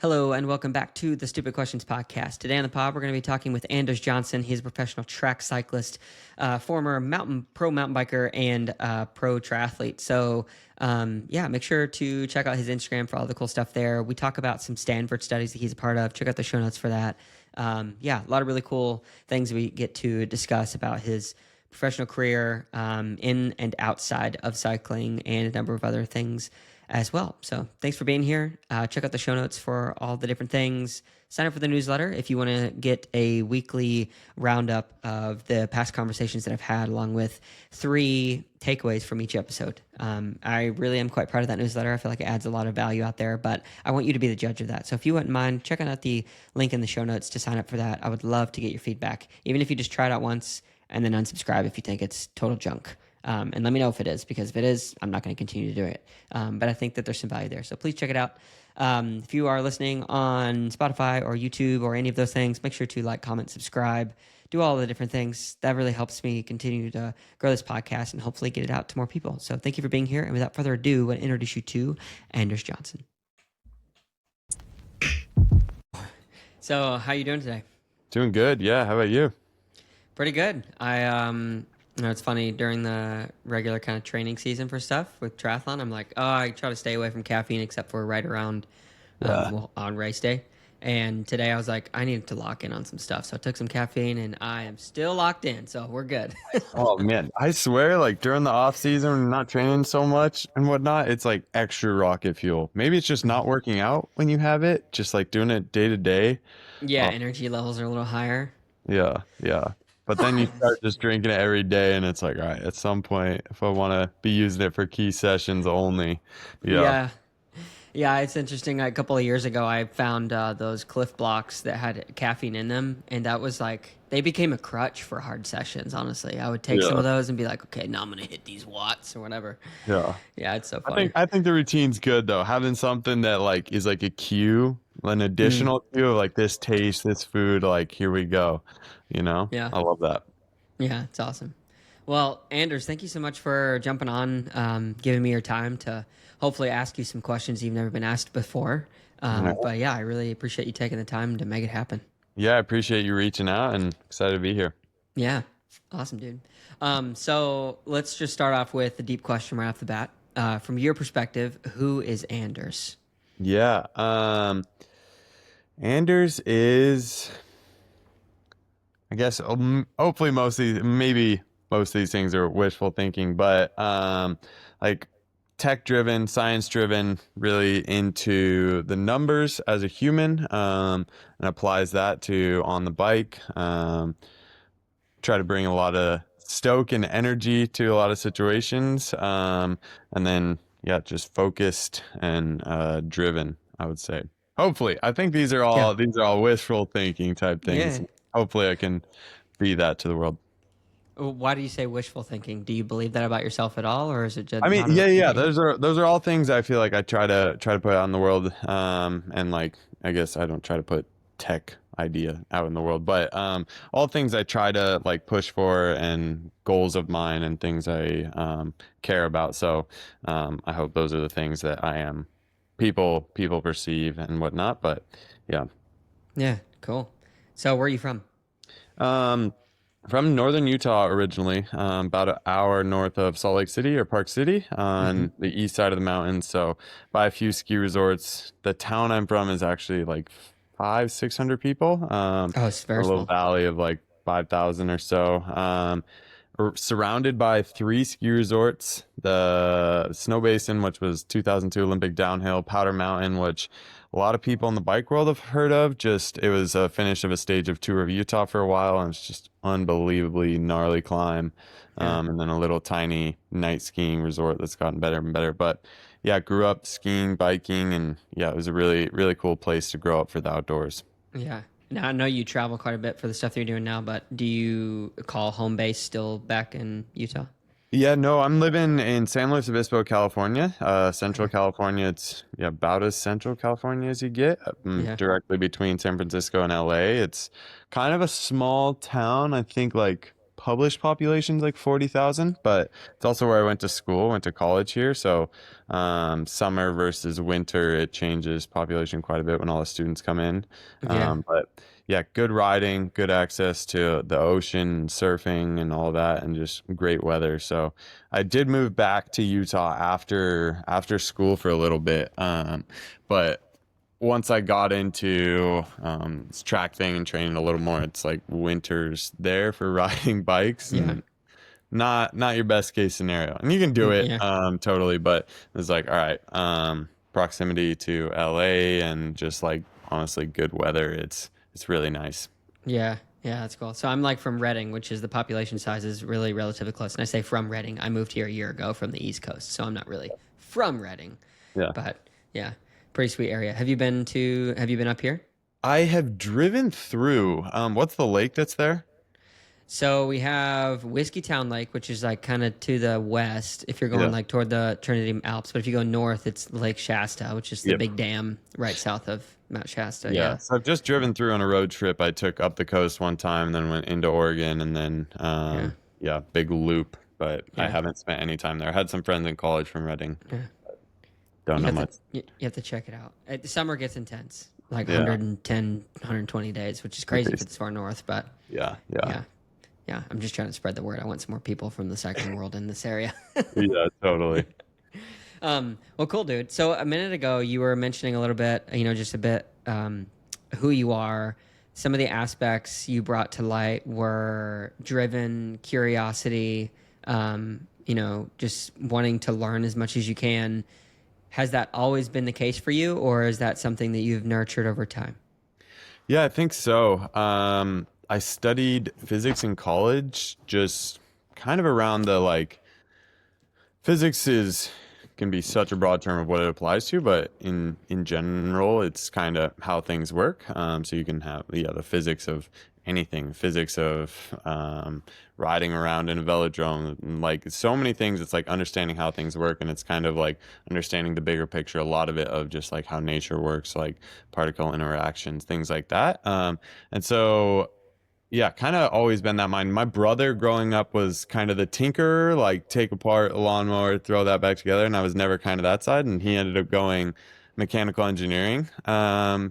Hello and welcome back to the Stupid Questions podcast. Today on the pod, we're going to be talking with Anders Johnson. He's a professional track cyclist, former pro mountain biker, and pro triathlete. So, make sure to check out his Instagram for all the cool stuff there. We talk about some Stanford studies that he's a part of. Check out the show notes for that. A lot of really cool things we get to discuss about his professional career in and outside of cycling and a number of other things as well. So thanks for being here. Check out the show notes for all the different things. Sign up for the newsletter if you want to get a weekly roundup of the past conversations that I've had, along with 3 takeaways from each episode. I really am quite proud of that newsletter. I feel like it adds a lot of value out there, but I want you to be the judge of that. So if you wouldn't mind checking out the link in the show notes to sign up for that, I would love to get your feedback, even if you just try it out once and then unsubscribe if you think it's total junk. And let me know if it is, because if it is, I'm not going to continue to do it. But I think that there's some value there. So please check it out. If you are listening on Spotify or YouTube or any of those things, make sure to like, comment, subscribe, do all the different things. That really helps me continue to grow this podcast and hopefully get it out to more people. So thank you for being here. And without further ado, I want to introduce you to Anders Johnson. So how you doing today? Doing good. Yeah. How about you? Pretty good. It's funny, during the regular kind of training season for stuff with triathlon, I'm like, I try to stay away from caffeine except for right around on race day. And today I was like, I need to lock in on some stuff. So I took some caffeine and I am still locked in. So we're good. Oh, man. I swear, like during the off season, not training so much and whatnot, it's like extra rocket fuel. Maybe it's just not working out when you have it, just like doing it day to day. Yeah, energy levels are a little higher. Yeah. Yeah. But then you start just drinking it every day, and it's like, all right, at some point, if I want to be using it for key sessions only, Yeah, it's interesting. A couple of years ago, I found those Cliff Blocks that had caffeine in them, and that was like, they became a crutch for hard sessions, honestly. I would take some of those and be like, okay, now I'm going to hit these watts or whatever. Yeah. Yeah, it's so funny. I think the routine's good, though. Having something that like is like a cue, an additional cue of like this taste, this food, like here we go. Yeah. I love that. Yeah, it's awesome. Well, Anders, thank you so much for jumping on, giving me your time to hopefully ask you some questions you've never been asked before. But yeah, I really appreciate you taking the time to make it happen. Yeah, I appreciate you reaching out and excited to be here. Yeah, awesome, dude. So let's just start off with the deep question right off the bat. From your perspective, who is Anders? Yeah, Anders is, I guess, hopefully maybe most of these things are wishful thinking, but like tech driven, science driven, really into the numbers as a human, and applies that to on the bike. Try to bring a lot of stoke and energy to a lot of situations, and then just focused and driven, I would say. Hopefully, I think these are all wishful thinking type things. Yeah. Hopefully I can be that to the world. Why do you say wishful thinking? Do you believe that about yourself at all, or is it just? I mean, yeah. Those are all things I feel like I try to put out in the world. And like, I guess I don't try to put tech idea out in the world, but all things I try to like push for and goals of mine and things I care about. So I hope those are the things that I am people perceive and whatnot. But yeah, cool. So where are you from? From northern Utah originally, about an hour north of Salt Lake City or Park City on the east side of the mountains. So by a few ski resorts. The town I'm from is actually like 500-600 people. It's very a little small. valley of like 5,000 or so. We're surrounded by 3 ski resorts: the Snow Basin, which was 2002 Olympic downhill; Powder Mountain, which a lot of people in the bike world have heard of. It was a finish of a stage of Tour of Utah for a while, and it's just unbelievably gnarly climb. And then a little tiny night skiing resort that's gotten better and better. But yeah, grew up skiing, biking, and it was a really, really cool place to grow up for the outdoors. Yeah. Now, I know you travel quite a bit for the stuff that you're doing now, but do you call home base still back in Utah? Yeah, no, I'm living in San Luis Obispo, California, Central California. It's about as Central California as you get, directly between San Francisco and LA. It's kind of a small town. I think like published population's like 40,000, but it's also where I went to school, went to college here. So summer versus winter, it changes population quite a bit when all the students come in. Yeah. But yeah, good riding, good access to the ocean, surfing, and all that, and just great weather. So I did move back to Utah after school for a little bit, but once I got into this track thing and training a little more, it's like winters there for riding bikes, Yeah. and not your best case scenario. And you can do it Yeah. totally, but it's like, all right, proximity to LA and just like honestly good weather. It's really nice. Yeah. Yeah, that's cool. So I'm like from Redding, which is the population size is really relatively close. And I say from Redding. I moved here a year ago from the East Coast, so I'm not really from Redding, Yeah. but yeah, pretty sweet area. Have you been up here? I have driven through. What's the lake that's there? So we have Whiskey Town Lake, which is like kind of to the west if you're going Yeah. like toward the Trinity Alps. But if you go north, it's Lake Shasta, which is the Yep. big dam right south of Mount Shasta. Yeah. Yeah. So I've just driven through on a road trip. I took up the coast one time, then went into Oregon, and then Yeah. yeah, big loop. But I Yeah. haven't spent any time there. I had some friends in college from Reading. Yeah. Don't You know have much. to you have to check it out. The summer gets intense, like Yeah. 110, 120 days, which is crazy if Crazy. it's far north. But Yeah. Yeah. yeah, yeah. I'm just trying to spread the word. I want some more people from the cycling world in this area. Yeah. Totally. Well, cool, dude. So a minute ago, you were mentioning a little bit, just a bit, who you are. Some of the aspects you brought to light were driven, curiosity, just wanting to learn as much as you can. Has that always been the case for you, or is that something that you've nurtured over time? Yeah, I think so. I studied physics in college, just kind of around the like physics is can be such a broad term of what it applies to, but in general, it's kind of how things work. So you can have the physics of anything, physics of riding around in a velodrome, and, like so many things. It's like understanding how things work, and it's kind of like understanding the bigger picture. A lot of it of just like how nature works, like particle interactions, things like that. And so yeah, kind of always been that mind. My brother growing up was kind of the tinkerer, like take apart a lawnmower, throw that back together, and I was never kind of that side. And he ended up going mechanical engineering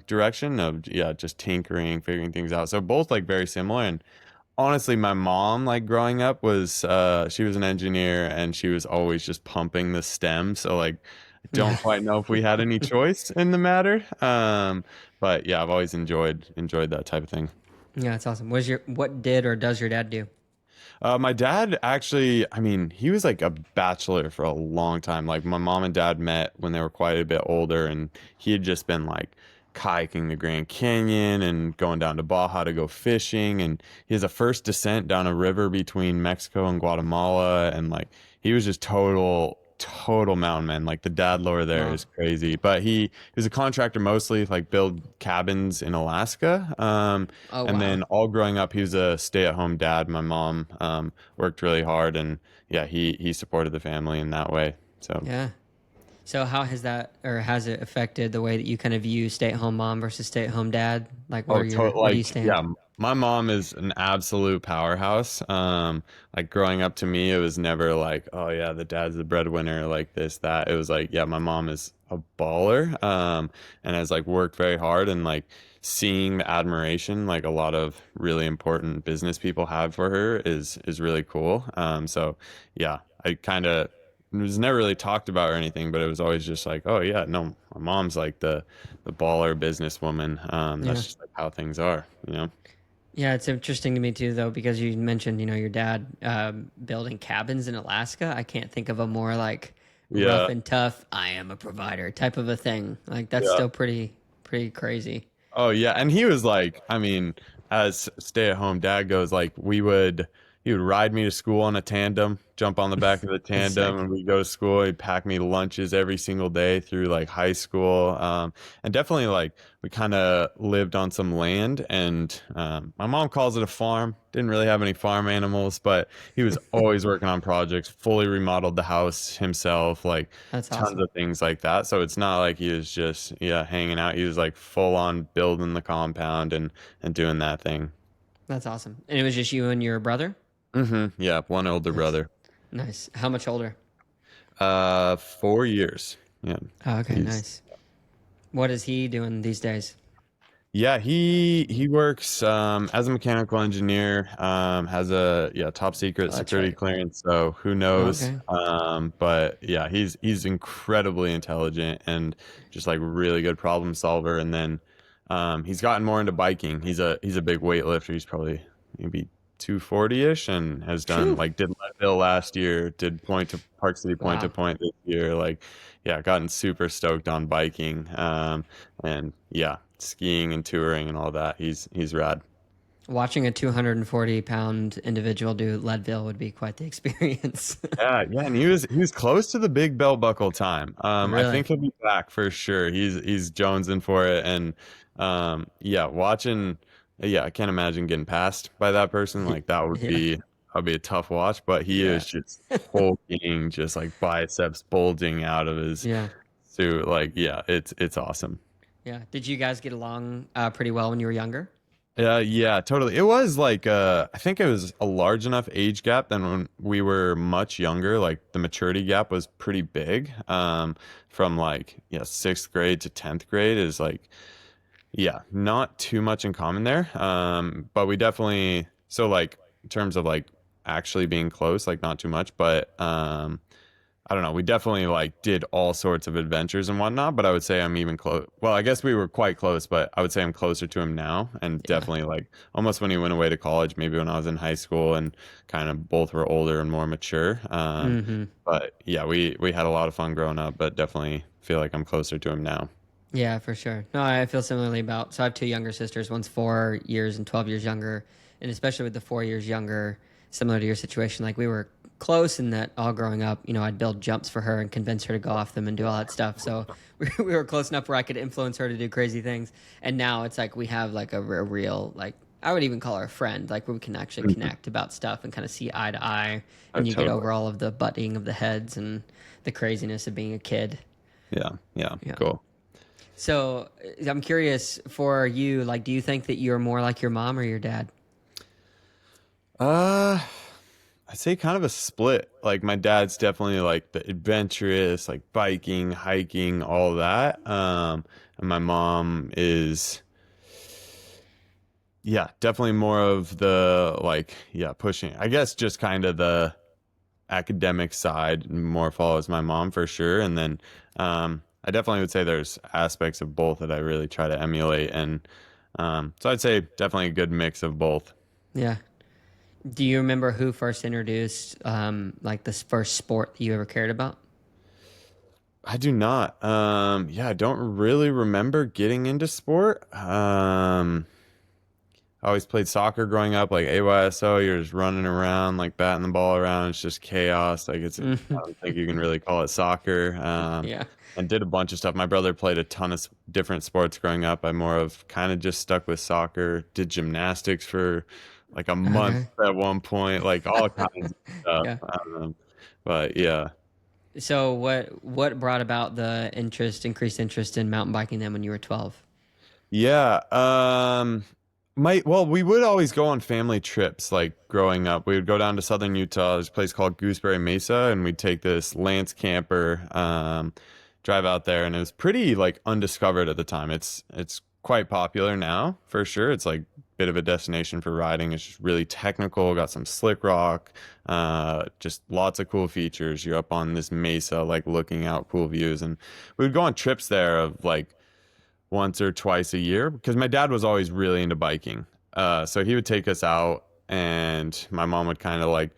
direction of yeah, just tinkering, figuring things out. So both like very similar. And honestly, my mom like growing up was she was an engineer and she was always just pumping the stem. So like I don't quite know if we had any choice in the matter. But yeah, I've always enjoyed that type of thing. Yeah, that's awesome. What did or does your dad do? My dad actually, I mean, he was like a bachelor for a long time. Like my mom and dad met when they were quite a bit older, and he had just been like kayaking the Grand Canyon and going down to Baja to go fishing. And he has a first descent down a river between Mexico and Guatemala, and like he was just total mountain man. Like the dad lore there Wow. is crazy. But he was a contractor mostly, like build cabins in Alaska. Oh, And wow. then all growing up, he was a stay-at-home dad. My mom worked really hard, and yeah, he supported the family in that way. So Yeah. So how has that, or has it affected the way that you kind of view stay-at-home mom versus stay-at-home dad? Like, oh, where do you like yeah, stand? my mom is an absolute powerhouse. Like growing up to me, it was never like, oh yeah, the dad's the breadwinner, like this, that. It was like, yeah, my mom is a baller, and has like worked very hard and like seeing the admiration like a lot of really important business people have for her is really cool. So yeah, I kind of it was never really talked about or anything, but it was always just like, oh yeah, no, my mom's like the baller businesswoman. Yeah. That's just like how things are, you know? Yeah, it's interesting to me too, though, because you mentioned, your dad building cabins in Alaska. I can't think of a more like rough Yeah, and tough, I am a provider type of a thing. Like that's yeah. still pretty crazy. Oh yeah, and he was like, I mean, as stay-at-home dad goes, like he would ride me to school on a tandem, jump on the back of the That's tandem, sick. and we'd go to school. He'd pack me lunches every single day through like high school. And definitely like we kind of lived on some land, and my mom calls it a farm. Didn't really have any farm animals, but he was always working on projects, fully remodeled the house himself, like That's tons awesome. of things like that. So it's not like he was just yeah hanging out. He was like full on building the compound and doing that thing. That's awesome. And it was just you and your brother? Yeah, one older Nice. brother. Nice. How much older? 4 years. Yeah. Oh, okay, He's nice. What is he doing these days? Yeah, he works as a mechanical engineer, has a top secret Oh, that's security right. clearance, so who knows? Okay. But yeah, he's incredibly intelligent and just like really good problem solver. And then he's gotten more into biking. He's a big weightlifter. He's probably maybe 240-ish and has done Phew. like did Leadville last year, did point to Park City point to Wow. point this year. Like, yeah, gotten super stoked on biking. And yeah, skiing and touring and all that. He's rad. Watching a 240-pound individual do Leadville would be quite the experience. Yeah, yeah, and he was close to the big belt buckle time. I Really? think he'll be back for sure. He's jonesing for it, and yeah, watching. Yeah, I can't imagine getting passed by that person. Like Yeah. that'd be a tough watch. But he Yeah. is just hulking, just like biceps bulging out of his Yeah. suit. Like, yeah, it's awesome. Yeah. Did you guys get along pretty well when you were younger? Yeah, totally. It was like I think it was a large enough age gap than when we were much younger. Like the maturity gap was pretty big. From like sixth grade to 10th grade is like not too much in common there. But we definitely so like in terms of like actually being close, like not too much, but I don't know. We definitely like did all sorts of adventures and whatnot, but I would say I'm even close. Well, I guess we were quite close, but I would say I'm closer to him now. And Yeah. definitely like almost when he went away to college, maybe when I was in high school and kind of both were older and more mature. Mm-hmm. But yeah, we had a lot of fun growing up, but definitely feel like I'm closer to him now. Yeah, for sure. No, I feel similarly about. So I have two younger sisters. One's 4 years and 12 years younger, and especially with the 4 years younger, similar to your situation, like we were close in that all growing up. I'd build jumps for her and convince her to go off them and do all that stuff. So we were close enough where I could influence her to do crazy things. And now it's like we have like a real like I would even call her a friend, like where we can actually Mhm. connect about stuff and kind of see eye to eye, Oh, and you get totally. over all of the butting of the heads and the craziness of being a kid. Yeah, yeah, Yeah. cool. So I'm curious for you, like, do you think that you're more like your mom or your dad? Uh, I'd say kind of a split. Like my dad's definitely like the adventurous, like biking, hiking, all that. And my mom is, yeah, definitely more of the like, yeah, pushing. I guess just kind of the academic side more follows my mom for sure. And then I definitely would say there's aspects of both that I really try to emulate. And so I'd say definitely a good mix of both. Yeah. Do you remember who first introduced like this first sport that you ever cared about? I do not. Yeah, I don't really remember getting into sport. I always played soccer growing up, like AYSO. You're just running around, like batting the ball around. It's just chaos. Like I don't think you can really call it soccer. Yeah. And did a bunch of stuff. My brother played a ton of different sports growing up. I more of kind of just stuck with soccer. Did gymnastics for like a month Okay. at one point, like all kinds of stuff. Yeah. But yeah. So what brought about the increased interest in mountain biking then when you were 12? Yeah. We would always go on family trips like growing up. We would go down to southern Utah. There's a place called Gooseberry Mesa, and we'd take this Lance camper, drive out there, and it was pretty like undiscovered at the time. It's quite popular now for sure. It's like a bit of a destination for riding. It's just really technical, got some slick rock, just lots of cool features. You're up on this mesa, like looking out cool views, and we would go on trips there of like once or twice a year because my dad was always really into biking. So he would take us out, and my mom would kind of like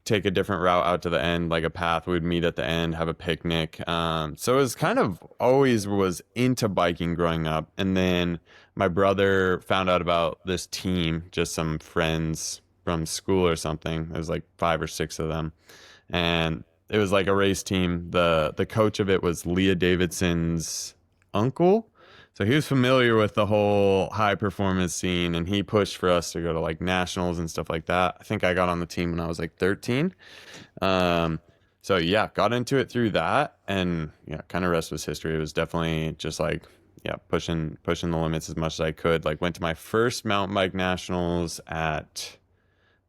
take a different route out to the end, like a path. We'd meet at the end, have a picnic. So it was kind of always was into biking growing up. And then my brother found out about this team, just some friends from school or something. It was like five or six of them, and it was like a race team. The coach of it was Leah Davidson's uncle. So he was familiar with the whole high performance scene, and he pushed for us to go to like nationals and stuff like that. I think I got on the team when I was like 13. Um, so yeah, got into it through that, and yeah, kind of rest was history. It was definitely just like pushing the limits as much as I could. Like went to my first mountain bike nationals at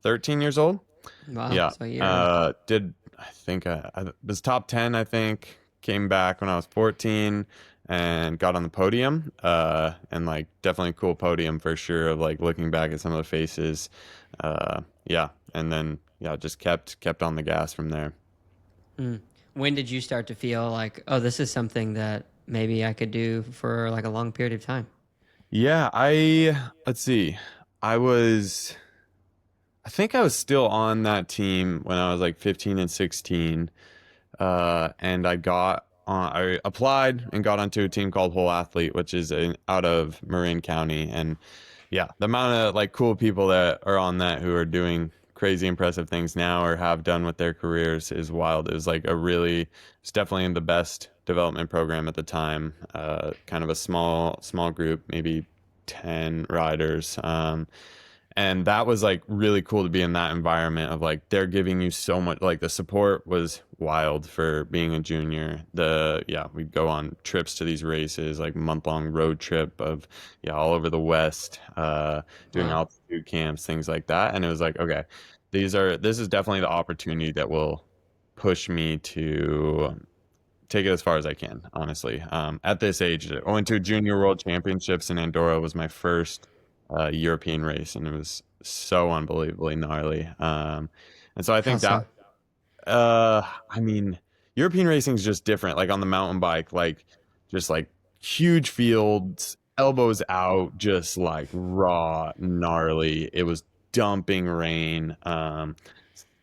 13 years old. Wow. Yeah. So you're Did I think I was top 10, I think, came back when I was 14 and got on the podium. And like definitely a cool podium for sure of like looking back at some of the faces. Yeah. And then yeah, just kept on the gas from there. mm. When did you start to feel like, oh, this is something that maybe I could do for like a long period of time? Yeah, let's see. I was I think I was still on that team when I was like 15 and 16. And I applied and got onto a team called Whole Athlete, which is out of Marin County. And yeah, the amount of like cool people that are on that who are doing crazy impressive things now or have done with their careers is wild. It was like it's definitely the best development program at the time. Kind of a small group, maybe 10 riders. And that was like really cool to be in that environment of like they're giving you so much, like the support was wild for being a junior. We'd go on trips to these races, like month-long road trip of all over the West, doing Wow. altitude camps, things like that. And it was like, okay, this is definitely the opportunity that will push me to take it as far as I can, honestly. At this age, I went to Junior World Championships in Andorra was my first European race, and it was so unbelievably gnarly. And so I How think that, so? I mean, European racing is just different. Like on the mountain bike, like just like huge fields, elbows out, just like raw, gnarly. It was dumping rain.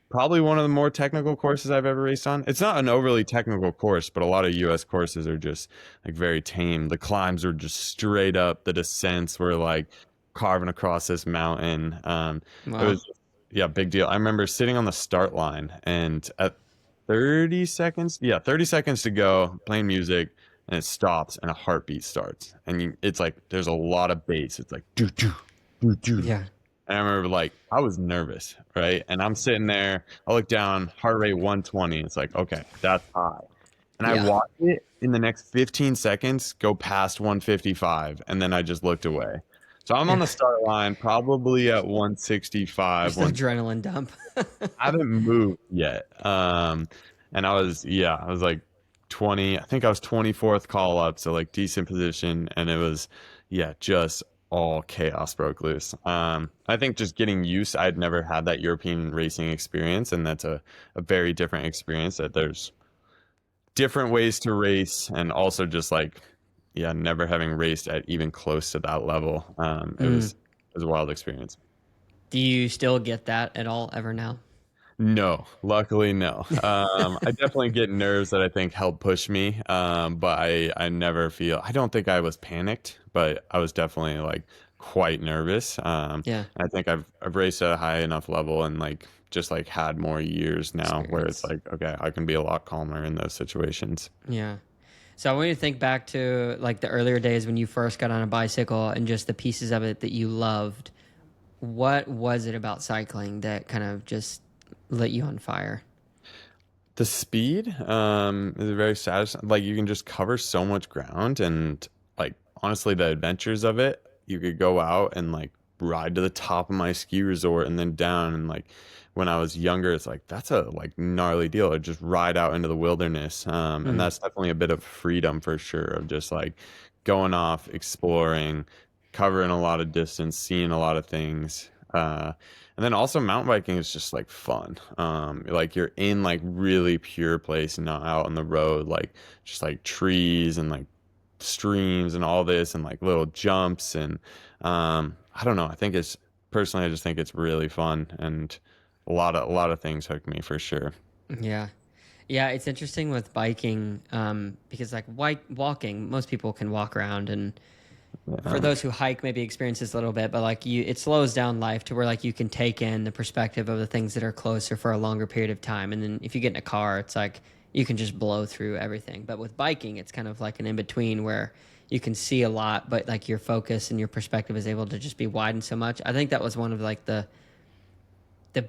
Probably one of the more technical courses I've ever raced on. It's not an overly technical course, but a lot of US courses are just like very tame. The climbs are just straight up. The descents were like carving across this mountain. It Wow. was yeah, big deal. I remember sitting on the start line and at 30 seconds, 30 seconds to go, playing music, and it stops and a heartbeat starts. And it's like there's a lot of bass. It's like doo doo doo doo. Yeah. And I remember like I was nervous, right? And I'm sitting there, I look down, heart rate 120. It's like, okay, that's high. And I Yeah. watched it in the next 15 seconds go past 155, and then I just looked away. So I'm on Yeah. the start line, probably at 165, Just adrenaline dump. I haven't moved yet. And I was like 20, I think I was 24th call up, so like decent position, and it was, just all chaos broke loose. I think just getting used, I'd never had that European racing experience, and that's a very different experience that there's different ways to race, and also just like, never having raced at even close to that level. Mm. It was a wild experience. Do you still get that at all ever now? No, luckily no. I definitely get nerves that I think help push me. But I never feel, I don't think I was panicked, but I was definitely like quite nervous. Yeah. I think I've raced at a high enough level and like just like had more years now where it's Experience. like, okay, I can be a lot calmer in those situations. Yeah. So I want you to think back to like the earlier days when you first got on a bicycle and just the pieces of it that you loved. What was it about cycling that kind of just lit you on fire? The speed is very satisfying. Like you can just cover so much ground and like honestly the adventures of it, you could go out and like ride to the top of my ski resort and then down and like when I was younger, it's like that's a like gnarly deal. Or just ride out into the wilderness. And Mm, that's definitely a bit of freedom for sure of just like going off, exploring, covering a lot of distance, seeing a lot of things. And then also mountain biking is just like fun. Like you're in like really pure place and not out on the road, like just like trees and like streams and all this and like little jumps and I don't know. I think it's personally I just think it's really fun and a lot of things hook me for sure. yeah. Yeah, it's interesting with biking because like walking, most people can walk around and for Yeah. those who hike maybe experience this a little bit, but like it slows down life to where like you can take in the perspective of the things that are closer for a longer period of time. And then if you get in a car, it's like you can just blow through everything. But with biking, it's kind of like an in between where you can see a lot, but like your focus and your perspective is able to just be widened so much. I think that was one of like the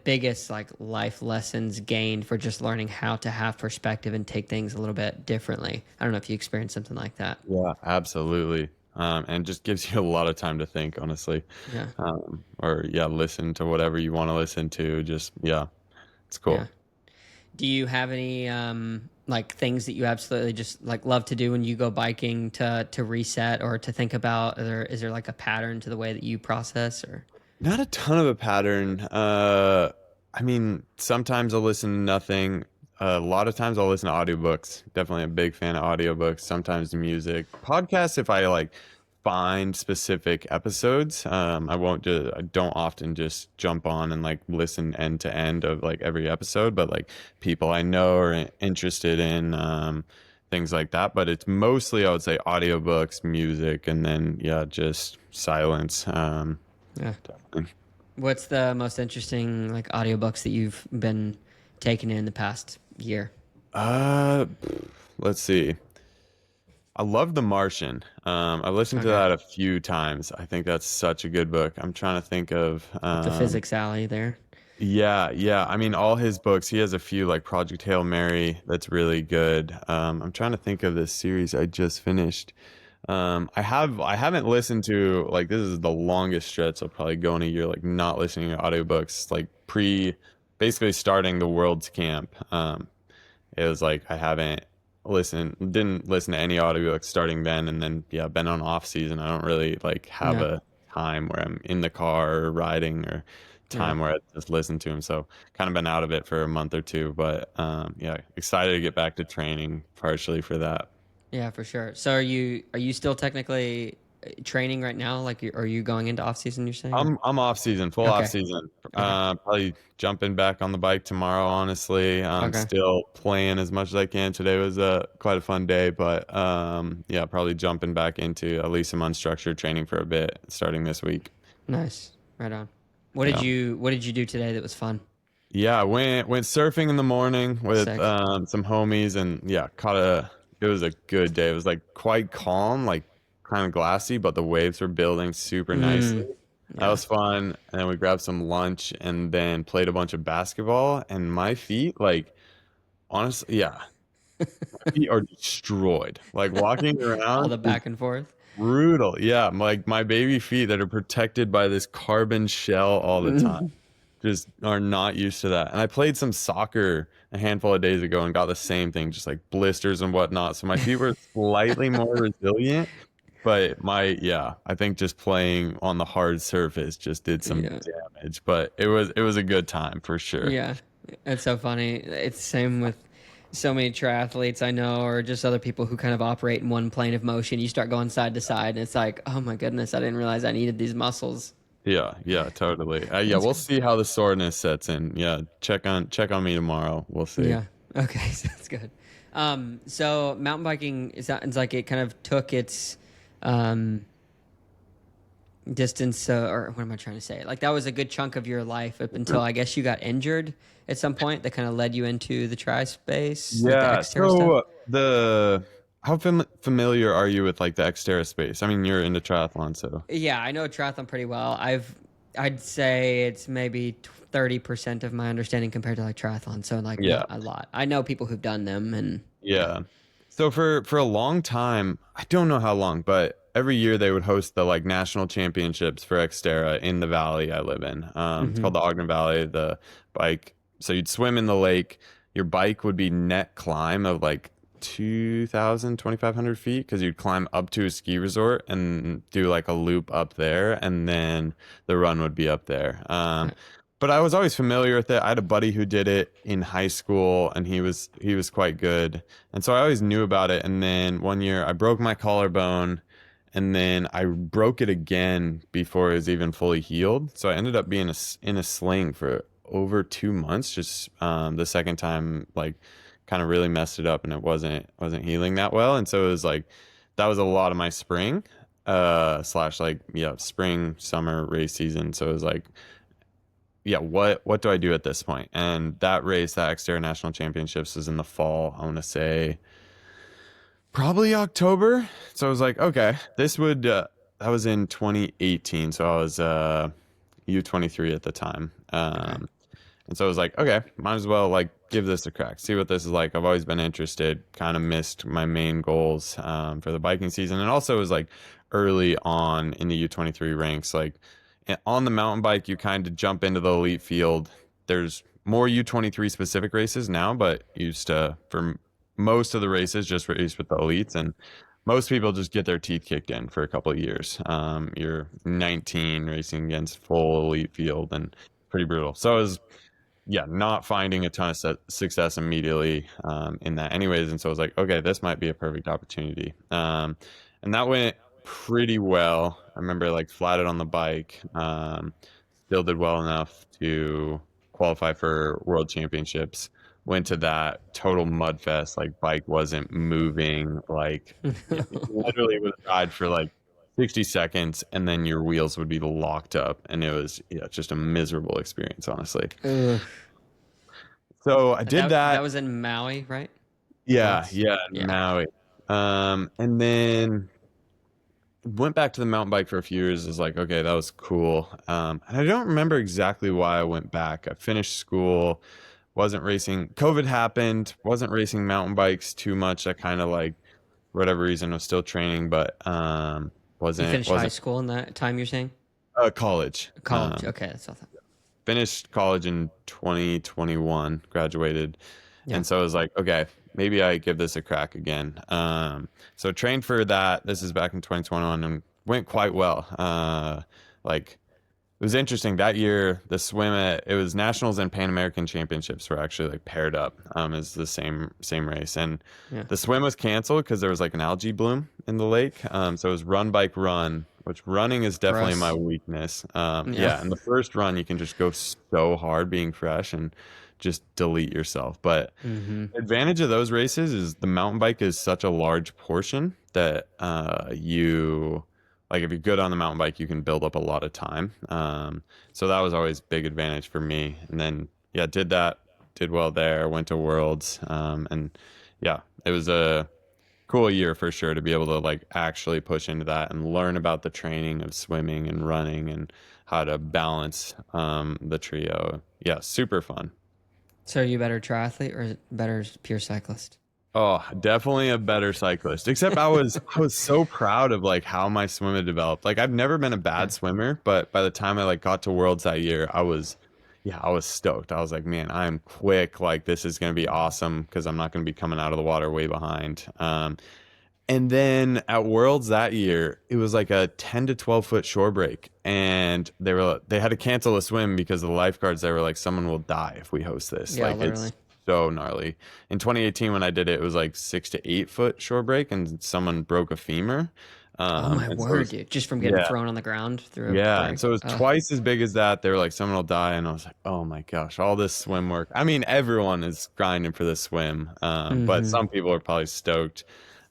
biggest like life lessons gained for just learning how to have perspective and take things a little bit differently. I don't know if you experienced something like that. Yeah, absolutely. And just gives you a lot of time to think, honestly. Yeah. Or listen to whatever you want to listen to. Just yeah. It's Yeah. cool. Do you have any like things that you absolutely just like love to do when you go biking to reset or to think about? Is there like a pattern to the way that you process or? Not a ton of a pattern. I mean, sometimes I'll listen to nothing. A lot of times I'll listen to audiobooks. Definitely a big fan of audiobooks. Sometimes music. Podcasts if I like find specific episodes. I don't often just jump on and like listen end to end of like every episode, but like people I know are interested in things like that. But it's mostly I would say audiobooks, music, and then yeah, just silence. Yeah. What's the most interesting like audiobooks that you've been taking in the past year? Uh, let's see. I love The Martian. I've listened to Okay. that a few times. I think that's such a good book. I'm trying to think of, Up the physics alley there. yeah, yeah. I mean, all his books. He has a few like Project Hail Mary that's really good. I'm trying to think of this series I just finished. I haven't listened to like this is the longest stretch I'll probably go in a year like not listening to audiobooks like pre basically starting the World's Camp. It was like I haven't didn't listen to any audiobooks starting then, and then yeah, been on off season. I don't really like have Yeah. a time where I'm in the car or riding or Yeah. time where I just listen to them. So kind of been out of it for a month or two, but yeah, excited to get back to training partially for that. Yeah, for sure. So are you still technically training right now? Like, are you going into off season? You're saying? Or? I'm off season, full off Okay. season. Okay. Probably jumping back on the bike tomorrow, honestly. Okay. Still playing as much as I can. Today was quite a fun day, but yeah, probably jumping back into at least some unstructured training for a bit starting this week. Nice. Right on. Yeah. What did you do today that was fun? Yeah, went surfing in the morning with Sick. some homies and yeah, it was a good day. It was like quite calm, like kind of glassy, but the waves were building super nicely. Mm. That Yeah. was fun. And then we grabbed some lunch and then played a bunch of basketball. And my feet, like, honestly, yeah, my feet are destroyed. Like walking All around the is back and forth. brutal. Yeah, like my baby feet that are protected by this carbon shell all the time Mm. just are not used to that. And I played some soccer a handful of days ago and got the same thing, just like blisters and whatnot. So my feet were slightly more resilient. But yeah, I think just playing on the hard surface just did some Yeah. damage. But it was a good time for sure. Yeah. It's so funny. It's the same with so many triathletes I know, or just other people who kind of operate in one plane of motion. You start going side to side, and it's like, oh my goodness, I didn't realize I needed these muscles. Yeah, yeah, totally. Yeah, That's we'll good. see how the soreness sets in. Yeah, check on me tomorrow. We'll see. Yeah. Okay. That's good. So mountain biking, it sounds like it kind of took its um, distance, or what am I trying to say? Like that was a good chunk of your life up until I guess you got injured at some point that kind of led you into the tri space, like the Yeah. Xterra stuff. So the how familiar are you with like the Xterra space? I mean, you're into triathlon, so Yeah, I know triathlon pretty well. I'd say it's maybe 30% of my understanding compared to like triathlon, so like yeah. not a lot. I know people who've done them, and yeah. Yeah. So for a long time, I don't know how long, but every year they would host the like national championships for Xterra in the valley I live in. It's Hmm. called the Ogden Valley. The bike. So you'd swim in the lake. Your bike would be net climb of like 2,500 feet because you'd climb up to a ski resort and do like a loop up there, and then the run would be up there. But I was always familiar with it. I had a buddy who did it in high school, and he was quite good, and so I always knew about it. And then one year I broke my collarbone, and then I broke it again before it was even fully healed. So I ended up being in a sling for over 2 months. Just the second time, like, kind of really messed it up, and it wasn't healing that well. And so it was like that was a lot of my spring, slash like yeah, spring summer race season. So it was like yeah, what do I do at this point? And that race, that Xterra National Championships, was in the fall. I want to say probably October. So I was like, okay, this would that was in 2018. So I was U23 at the time. Okay. And so I was like, okay, might as well like give this a crack, see what this is like. I've always been interested, kind of missed my main goals for the biking season. And also it was like early on in the U23 ranks, like on the mountain bike, you kind of jump into the elite field. There's more U23 specific races now, but used to, for most of the races, just race with the elites. And most people just get their teeth kicked in for a couple of years. You're 19 racing against full elite field and pretty brutal. So it was, yeah, not finding a ton of success immediately in that anyways. And so I was like, okay, this might be a perfect opportunity. And that went pretty well. I remember like flatted on the bike, still did well enough to qualify for world championships. Went to that total mud fest, like bike wasn't moving, like yeah, you literally would ride for like 60 seconds and then your wheels would be locked up, and it was, yeah, just a miserable experience, honestly. Ugh. So I did That that. was in Maui, right? Yeah, Worlds. yeah, in Yeah. Maui. And then went back to the mountain bike for a few years. Is like, okay, that was cool. And I don't remember exactly why I went back. I finished school, wasn't racing. COVID happened, wasn't racing mountain bikes too much. I kind of like, for whatever reason, was still training, but You wasn't finished high wasn't school in that time, you're saying? college. College. Okay, that's all. Finished college in 2021, graduated. Yeah. And so I was like, okay, maybe I give this a crack again. So trained for that. This is back in 2021 and went quite well. Like it was interesting that year, the swim it was nationals and Pan American championships were actually like paired up, as the same race. And Yeah. the swim was canceled because there was like an algae bloom in the lake. So it was run, bike, run, which running is definitely my Gross. weakness. Yeah. Yeah, and the first run you can just go so hard being fresh and just delete yourself. But Mm-hmm. the advantage of those races is the mountain bike is such a large portion that you like if you're good on the mountain bike, you can build up a lot of time. So that was always a big advantage for me. And then yeah, did that, did well there, went to Worlds, and yeah, it was a cool year for sure to be able to like actually push into that and learn about the training of swimming and running and how to balance the trio. Yeah, super fun. So are you a better triathlete or better pure cyclist? Oh, definitely a better cyclist. Except I was so proud of like how my swim had developed. Like I've never been a Yeah. bad swimmer, but by the time I like got to Worlds that year, I was stoked. I was like, man, I'm quick. Like this is gonna be awesome because I'm not gonna be coming out of the water way behind. And then at Worlds that year, it was like a 10 to 12 foot shore break, and they had to cancel the swim because the lifeguards, they were like, someone will die if we host this. Yeah, Like literally. it's so gnarly. In 2018, when I did it, it was like 6 to 8 foot shore break, and someone broke a femur. Oh my And so it word, was, dude. Just from getting yeah, thrown on the ground through a yeah. And break. so it was twice as big as that. They were like, someone will die. And I was like, oh my gosh, all this swim work. I mean, everyone is grinding for this swim. But Mm-hmm. some people are probably stoked.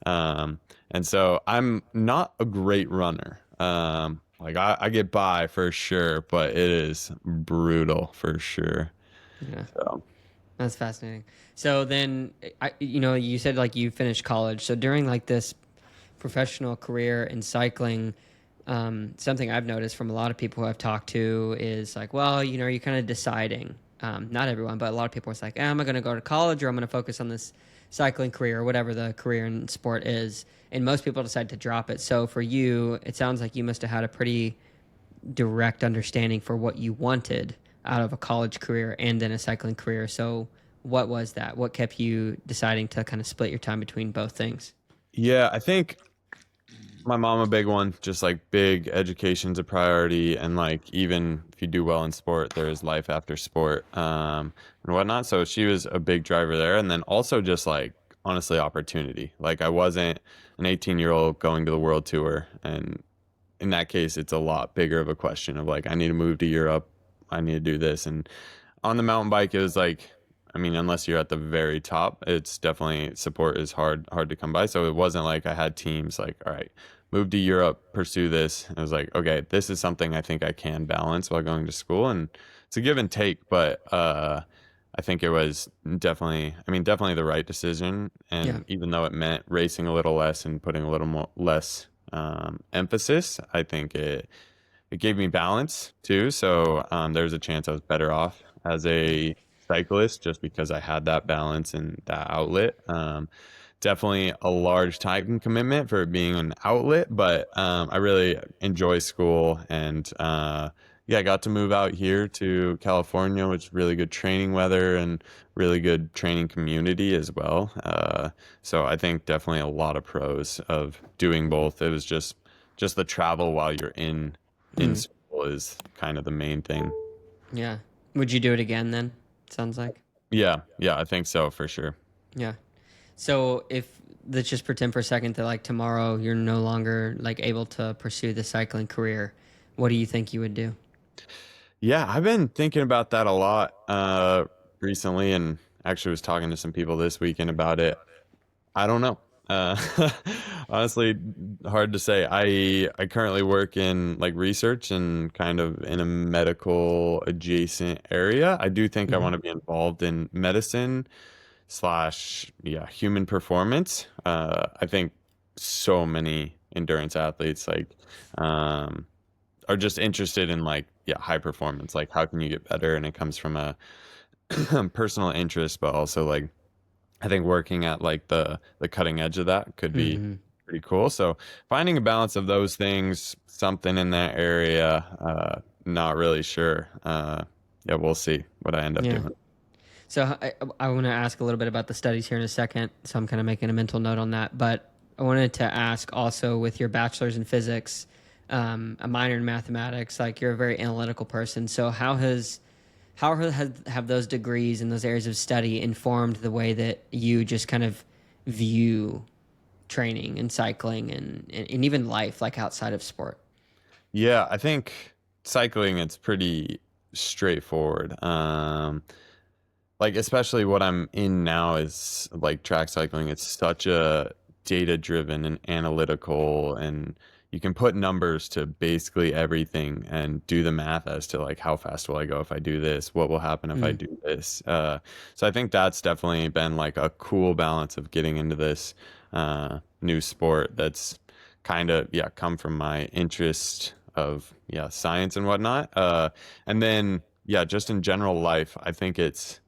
Um, and so I'm not a great runner. Like I get by for sure, but it is brutal for sure. Yeah. So That's fascinating. So then, you said like you finished college. So during like this professional career in cycling, something I've noticed from a lot of people who I've talked to is like, well, you're kind of deciding. Not everyone, but a lot of people are like, am I going to go to college or I'm going to focus on this cycling career or whatever the career in sport is? And most people decide to drop it. So for you, it sounds like you must have had a pretty direct understanding for what you wanted out of a college career and then a cycling career. So what was that? What kept you deciding to kind of split your time between both things? yeah, I think my mom a big one, just like big education's a priority, and like even if you do well in sport, there is life after sport, and whatnot. So she was a big driver there, and then also just like honestly opportunity. Like I wasn't an 18-year-old going to the world tour, and in that case, it's a lot bigger of a question of like I need to move to Europe, I need to do this, and on the mountain bike, it was like, I mean, unless you're at the very top, it's definitely support is hard to come by. So it wasn't like I had teams like, all right, move to Europe, pursue this. I was like, okay, this is something I think I can balance while going to school, and it's a give and take. But I think it was definitely the right decision. Yeah. And even though it meant racing a little less and putting a little more less emphasis, I think it gave me balance too. So there's a chance I was better off as a cyclist just because I had that balance and that outlet. Definitely a large time commitment for being an outlet, but I really enjoy school and yeah, I got to move out here to California, which is really good training weather and really good training community as well. So I think definitely a lot of pros of doing both. It was just the travel while you're in Mm, school is kind of the main thing. yeah. Would you do it again then? Sounds like. Yeah, yeah, I think so for sure. Yeah. So if let's just pretend for a second that like tomorrow you're no longer like able to pursue the cycling career, what do you think you would do? Yeah, I've been thinking about that a lot recently, and actually was talking to some people this weekend about it. I don't know. Honestly, hard to say. I currently work in like research and kind of in a medical adjacent area. I do think I Hmm. want to be involved in medicine slash yeah human performance. I think so many endurance athletes um, are just interested in like yeah high performance. Like how can you get better? And it comes from a personal interest, but also like I think working at like the cutting edge of that could be Hmm. pretty cool. So finding a balance of those things, something in that area, not really sure. Yeah, we'll see what I end up Yeah. doing. So I want to ask a little bit about the studies here in a second. So I'm kind of making a mental note on that. But I wanted to ask also with your bachelor's in physics, a minor in mathematics, like you're a very analytical person. So have those degrees and those areas of study informed the way that you just kind of view training and cycling and even life, like outside of sport? Yeah, I think cycling it's pretty straightforward. Like especially what I'm in now is like track cycling. It's such a data driven and analytical, and you can put numbers to basically everything and do the math as to like how fast will I go if I do this, what will happen if I Mm, do this. So I think that's definitely been like a cool balance of getting into this new sport that's kind of yeah come from my interest of yeah science and whatnot. And then yeah, just in general life, I think it's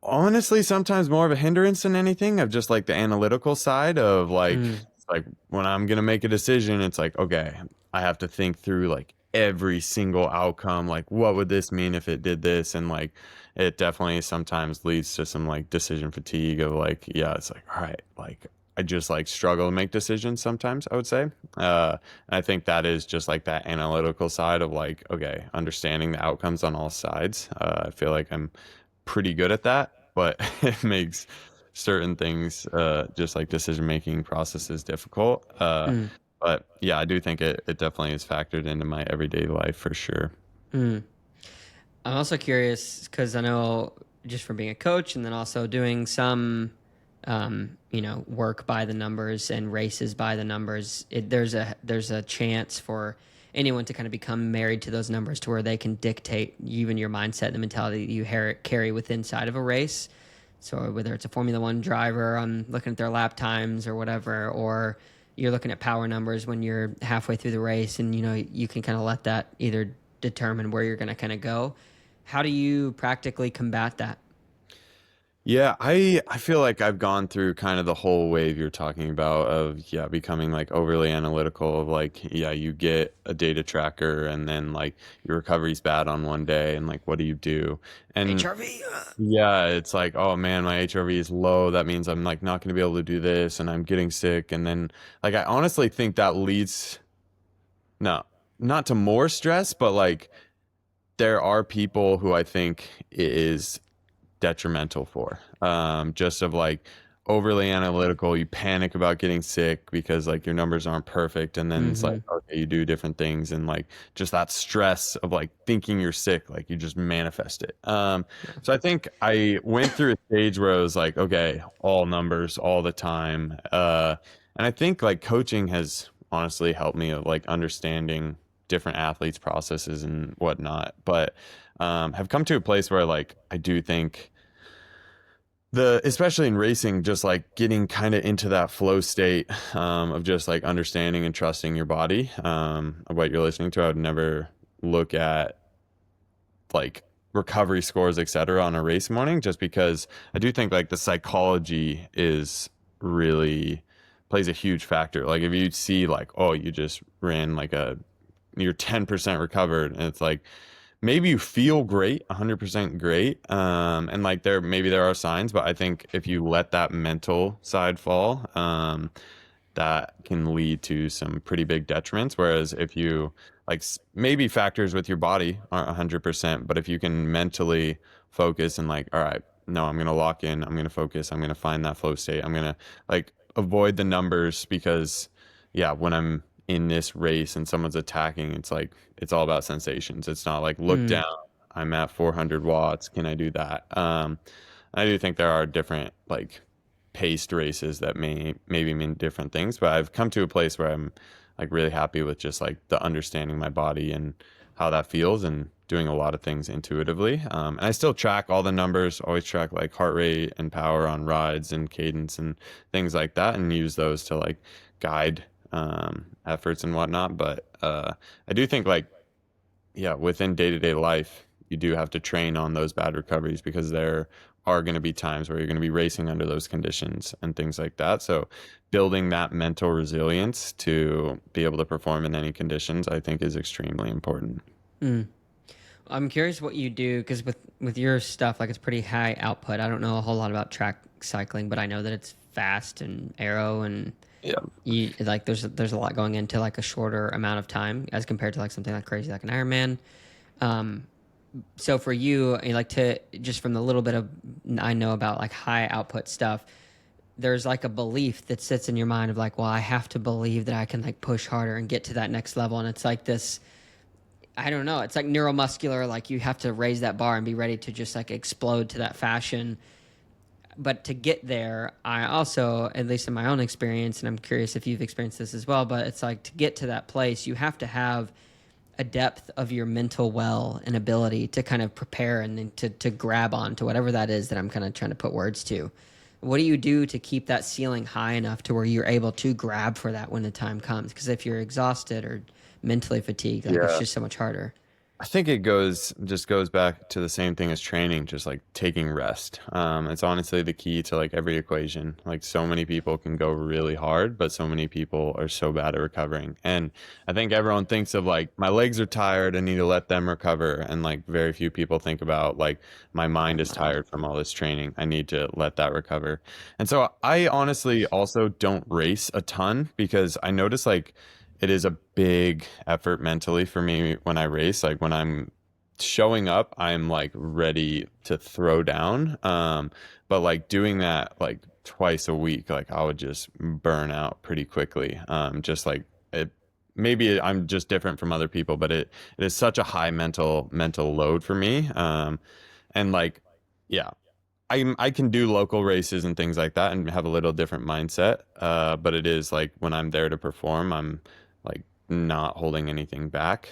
honestly sometimes more of a hindrance than anything of just like the analytical side of like mm, it's like when I'm gonna make a decision, it's like, okay, I have to think through like every single outcome, like what would this mean if it did this? And like it definitely sometimes leads to some like decision fatigue of like, yeah, it's like, all right, like I just like struggle to make decisions sometimes, I would say. And I think that is just like that analytical side of like, okay, understanding the outcomes on all sides. I feel like I'm pretty good at that, but it makes certain things, just like decision making processes, difficult. mm, But yeah, I do think it definitely is factored into my everyday life for sure. mm. I'm also curious because I know just from being a coach and then also doing some, work by the numbers and races by the numbers. There's a chance for anyone to kind of become married to those numbers to where they can dictate even your mindset and the mentality that you carry within inside of a race. So whether it's a Formula One driver on looking at their lap times or whatever, or you're looking at power numbers when you're halfway through the race, and you can kind of let that either determine where you're going to kind of go. How do you practically combat that? Yeah, I feel like I've gone through kind of the whole wave you're talking about of yeah, becoming like overly analytical of like yeah, you get a data tracker and then like your recovery's bad on one day and like what do you do? And HRV. yeah, it's like, oh man, my HRV is low. That means I'm like not going to be able to do this and I'm getting sick. And then like I honestly think that leads no, not to more stress, but like there are people who I think it is detrimental for. Just of like overly analytical, you panic about getting sick because like your numbers aren't perfect, and then it's like Mm-hmm. okay, you do different things, and like just that stress of like thinking you're sick, like you just manifest it. Yeah. So I think I went through a stage where I was like, okay, all numbers all the time, and I think like coaching has honestly helped me of like understanding different athletes' processes and whatnot, but have come to a place where like I do think the especially in racing just like getting kind of into that flow state of just like understanding and trusting your body of what you're listening to. I would never look at like recovery scores etc on a race morning just because I do think like the psychology is really plays a huge factor. Like if you see like oh you just ran like a you're 10% recovered, and it's like maybe you feel great, 100% great, and like there are signs, but I think if you let that mental side fall, that can lead to some pretty big detriments. Whereas if you like maybe factors with your body aren't 100%, but if you can mentally focus and like, all right, no, I'm gonna lock in, I'm gonna focus, I'm gonna find that flow state, I'm gonna like avoid the numbers because yeah, when I'm in this race and someone's attacking, it's like it's all about sensations. It's not like look Mm, down, I'm at 400 watts, can I do that? I do think there are different like paced races that maybe mean different things, but I've come to a place where I'm like really happy with just like the understanding my body and how that feels and doing a lot of things intuitively. And I still track all the numbers, always track like heart rate and power on rides and cadence and things like that, and use those to like guide efforts and whatnot. But I do think like yeah, within day-to-day life, you do have to train on those bad recoveries because there are going to be times where you're going to be racing under those conditions and things like that. So building that mental resilience to be able to perform in any conditions, I think is extremely important. mm. I'm curious what you do because with your stuff, like it's pretty high output. I don't know a whole lot about track cycling, but I know that it's fast and aero and Yeah. you like there's a lot going into like a shorter amount of time as compared to like something like crazy like an Ironman. Um, so for you, like to just from the little bit of I know about like high output stuff, there's like a belief that sits in your mind of like, well, I have to believe that I can like push harder and get to that next level, and it's like this. I don't know. It's like neuromuscular. Like you have to raise that bar and be ready to just like explode to that fashion. But to get there, I also, at least in my own experience, and I'm curious if you've experienced this as well, but it's like to get to that place, you have to have a depth of your mental well and ability to kind of prepare and then to grab on to whatever that is that I'm kind of trying to put words to. What do you do to keep that ceiling high enough to where you're able to grab for that when the time comes? Because if you're exhausted or mentally fatigued, like it's Yeah. just so much harder. I think it just goes back to the same thing as training, just like taking rest. It's honestly the key to like every equation. Like so many people can go really hard, but so many people are so bad at recovering. And I think everyone thinks of like my legs are tired, I need to let them recover. And like very few people think about like my mind is tired from all this training, I need to let that recover. And so I honestly also don't race a ton because I notice like it is a big effort mentally for me when I race. Like when I'm showing up, I'm like ready to throw down. But like doing that like twice a week, like I would just burn out pretty quickly. Just like it, maybe I'm just different from other people, but it is such a high mental load for me. And like, yeah, I can do local races and things like that and have a little different mindset. But it is like when I'm there to perform, I'm like not holding anything back.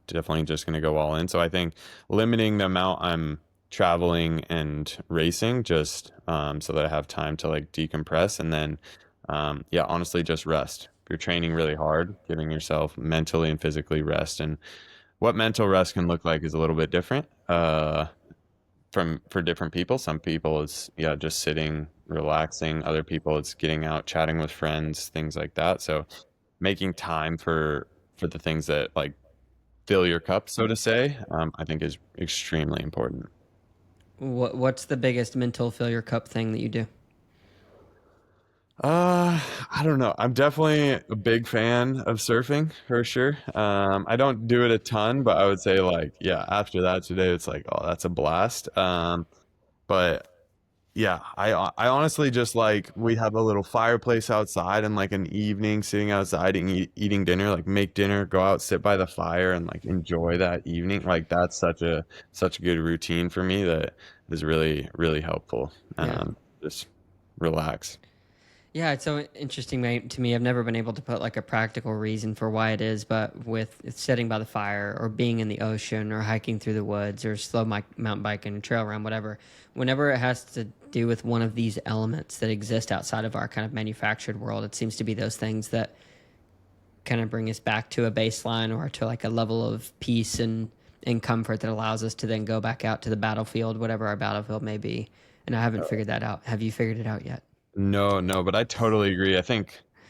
Definitely just going to go all in. So I think limiting the amount I'm traveling and racing just so that I have time to like decompress and then yeah, honestly just rest. If you're training really hard, giving yourself mentally and physically rest, and what mental rest can look like is a little bit different. From for different people. Some people it's yeah, just sitting, relaxing. Other people it's getting out, chatting with friends, things like that. So making time for the things that like fill your cup, so to say, I think is extremely important. What's the biggest mental fill your cup thing that you do? I don't know. I'm definitely a big fan of surfing for sure. I don't do it a ton, but I would say like, yeah, after that today, it's like, oh, that's a blast. But yeah, I honestly just like we have a little fireplace outside and like an evening sitting outside and eating dinner, like make dinner, go out, sit by the fire and like enjoy that evening. Like that's such a good routine for me that is really helpful. Yeah. Just relax. Yeah, it's so interesting to me. I've never been able to put like a practical reason for why it is, but with sitting by the fire or being in the ocean or hiking through the woods or mountain biking or trail run, whatever, whenever it has to do with one of these elements that exist outside of our kind of manufactured world, it seems to be those things that kind of bring us back to a baseline or to like a level of peace and comfort that allows us to then go back out to the battlefield, whatever our battlefield may be. And I haven't figured that out. Have you figured it out yet? No, no, but I totally agree.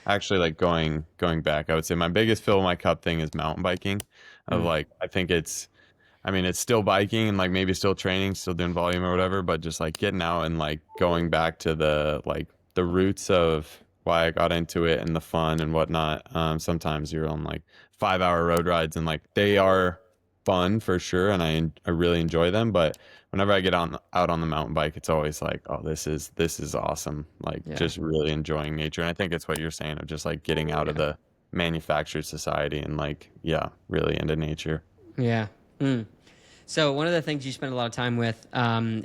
actually like going back, I would say my biggest fill my cup thing is mountain biking. Of Mm, like, I think I mean, it's still biking and like maybe still training, still doing volume or whatever, but just like getting out and like going back to the roots of why I got into it and the fun and whatnot. Sometimes you're on like 5 hour road rides and like they are fun for sure, and I really enjoy them. But whenever I get out on the mountain bike, it's always like, oh, this is awesome. Like yeah. just really enjoying nature, and I think it's what you're saying of just like getting out of Yeah. the manufactured society and like yeah, really into nature. Yeah. Mm. So one of the things you spend a lot of time with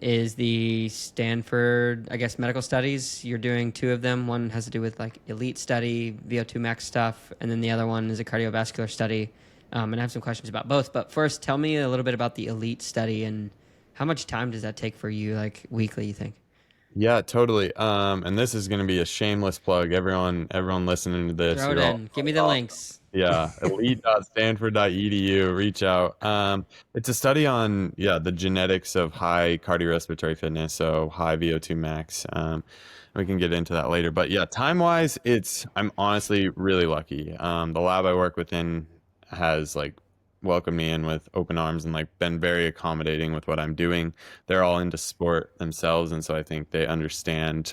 is the Stanford, I guess, medical studies. You're doing two of them. One has to do with like elite study, VO2 max stuff, and then the other one is a cardiovascular study. And I have some questions about both. But first, tell me a little bit about the elite study and how much time does that take for you, like weekly, you think? Yeah, totally. And this is going to be a shameless plug. Everyone listening to this, Throw it you're in. Give me the all links. yeah, elite.stanford.edu. Reach out. It's a study on yeah the genetics of high cardiorespiratory fitness, so high VO2 max. We can get into that later, but yeah, time wise, I'm honestly really lucky. The lab I work within has like welcomed me in with open arms and like been very accommodating with what I'm doing. They're all into sport themselves, and so I think they understand.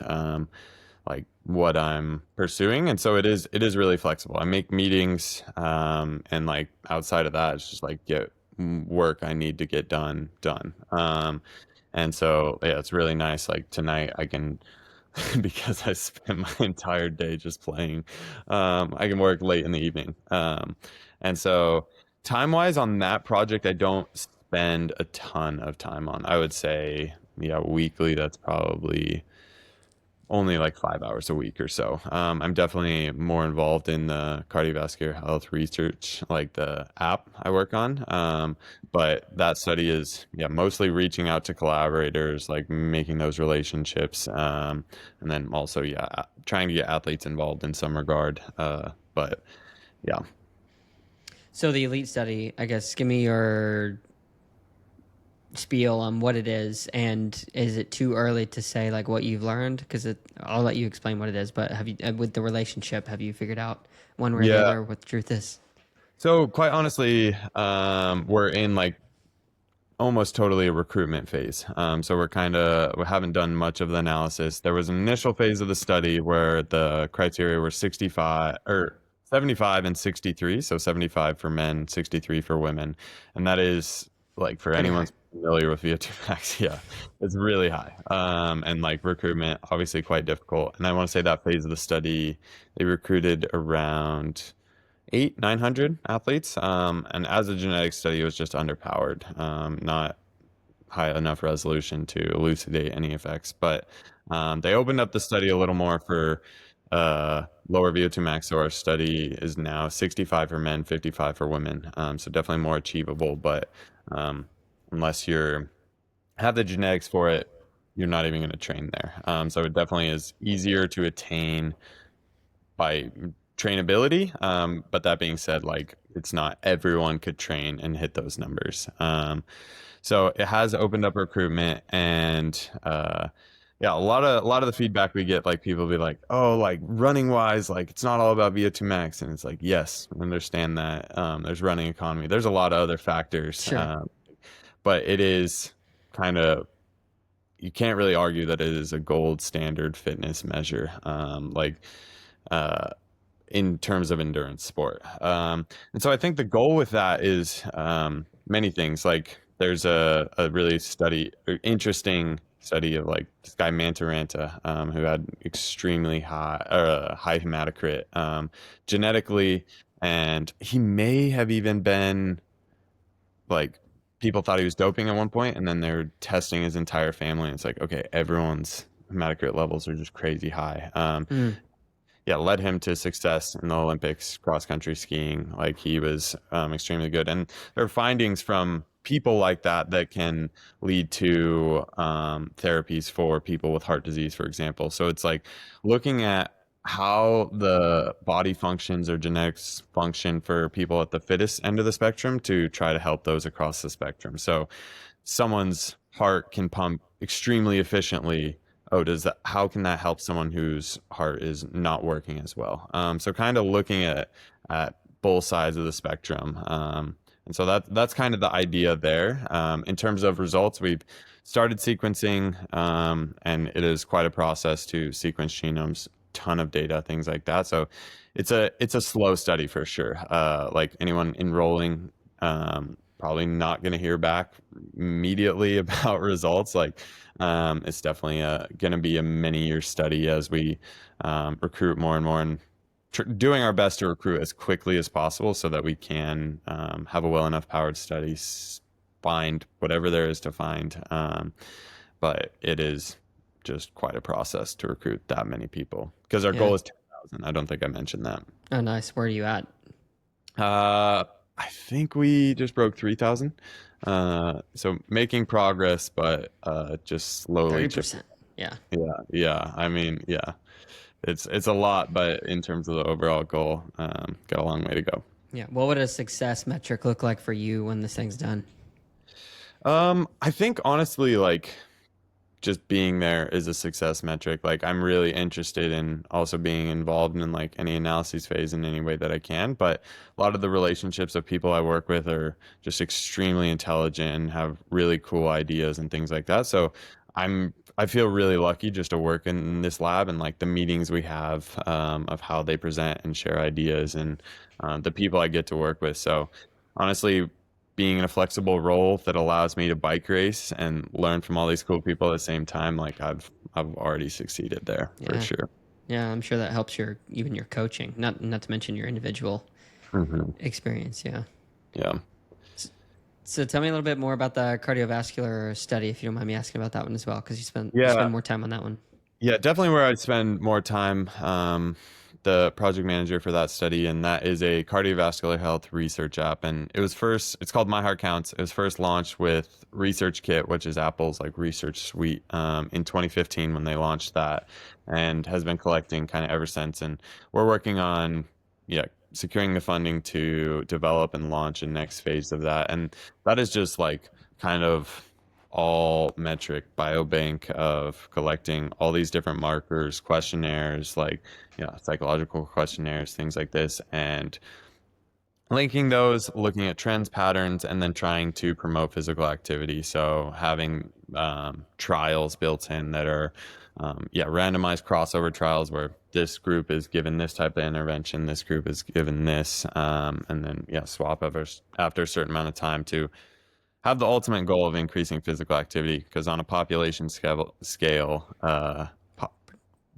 Like what I'm pursuing. And so it is really flexible. I make meetings, and like outside of that, it's just like get work I need to get done. And so yeah, it's really nice. Like tonight I can because I spent my entire day just playing, I can work late in the evening. And so time wise on that project, I don't spend a ton of time on. I would say, yeah, weekly, that's probably only like 5 hours a week or so. I'm definitely more involved in the cardiovascular health research, like the app I work on. But that study is, yeah, mostly reaching out to collaborators, like making those relationships, and then also, yeah, trying to get athletes involved in some regard. But yeah, So the elite study, I guess, give me your spiel on what it is, and is it too early to say like what you've learned? Because I'll let you explain what it is. But have you, with the relationship, have you figured out one way or the yeah. other what the truth is? So quite honestly, we're in like almost totally a recruitment phase. So we haven't done much of the analysis. There was an initial phase of the study where the criteria were 65 or 75 and 63. So 75 for men, 63 for women. And that is like for Pretty anyone high. familiar with VO2 max, yeah, it's really high. And like recruitment, obviously quite difficult. And I want to say that phase of the study, they recruited around 900 athletes. And as a genetic study, it was just underpowered, not high enough resolution to elucidate any effects. But they opened up the study a little more for lower VO2 max. So our study is now 65 for men, 55 for women. So definitely more achievable. But um, unless you have the genetics for it, you're not even going to train there. So it definitely is easier to attain by trainability. But that being said, like it's not everyone could train and hit those numbers. So it has opened up recruitment, and yeah, a lot of the feedback we get, like people be like, oh, like running wise, like it's not all about VO2 max, and it's like, yes, we understand that. There's running economy. There's a lot of other factors, Sure. but it is kind of you can't really argue that it is a gold standard fitness measure. Like uh, in terms of endurance sport. And so I think the goal with that is many things. Like there's a really interesting study of like this guy Mantaranta, who had extremely high hematocrit genetically, and he may have even been like people thought he was doping at one point, and then they're testing his entire family, and it's like okay, everyone's hematocrit levels are just crazy high. Mm. Yeah, led him to success in the Olympics, cross country skiing. Like he was extremely good. And there are findings from people like that that can lead to therapies for people with heart disease, for example. So it's like looking at how the body functions or genetics function for people at the fittest end of the spectrum to try to help those across the spectrum. So someone's heart can pump extremely efficiently oh, how can that help someone whose heart is not working as well? So kind of looking at both sides of the spectrum. And so that's kind of the idea there. In terms of results, we've started sequencing, and it is quite a process to sequence genomes, ton of data, things like that. So it's a slow study for sure. Like anyone enrolling, probably not going to hear back immediately about results. Like it's definitely going to be a many-year study as we recruit more and more, and doing our best to recruit as quickly as possible so that we can have a well enough powered study, find whatever there is to find. But it is just quite a process to recruit that many people because our Yeah. goal is 10,000. I don't think I mentioned that. Oh, nice. Where are you at? I think we just broke 3,000. So making progress, but just slowly. 30%. Yeah. Yeah. I mean, yeah, it's a lot, but in terms of the overall goal, got a long way to go. Yeah. What would a success metric look like for you when this thing's done? I think honestly, like just being there is a success metric. Like I'm really interested in also being involved in like any analysis phase in any way that I can. But a lot of the relationships of people I work with are just extremely intelligent and have really cool ideas and things like that. So I feel really lucky just to work in this lab, and like the meetings we have, of how they present and share ideas, and the people I get to work with. So honestly, being in a flexible role that allows me to bike race and learn from all these cool people at the same time, like I've already succeeded there for Yeah. sure. Yeah. I'm sure that helps even your coaching, not to mention your individual Hmm. experience. Yeah. Yeah. So tell me a little bit more about the cardiovascular study, if you don't mind me asking about that one as well, because you Yeah. spend more time on that one. Yeah, definitely where I'd spend more time. The project manager for that study, and that is a cardiovascular health research app. And it's called My Heart Counts. It was first launched with Research Kit, which is Apple's like research suite, in 2015 when they launched that, and has been collecting kind of ever since. And we're working on, yeah, securing the funding to develop and launch a next phase of that. And that is just like kind of all metric biobank of collecting all these different markers, questionnaires, like, psychological questionnaires, things like this, and linking those, looking at trends, patterns, and then trying to promote physical activity. So having trials built in that are, randomized crossover trials where this group is given this type of intervention, this group is given this, and then swap after a certain amount of time to have the ultimate goal of increasing physical activity, because on a population scale,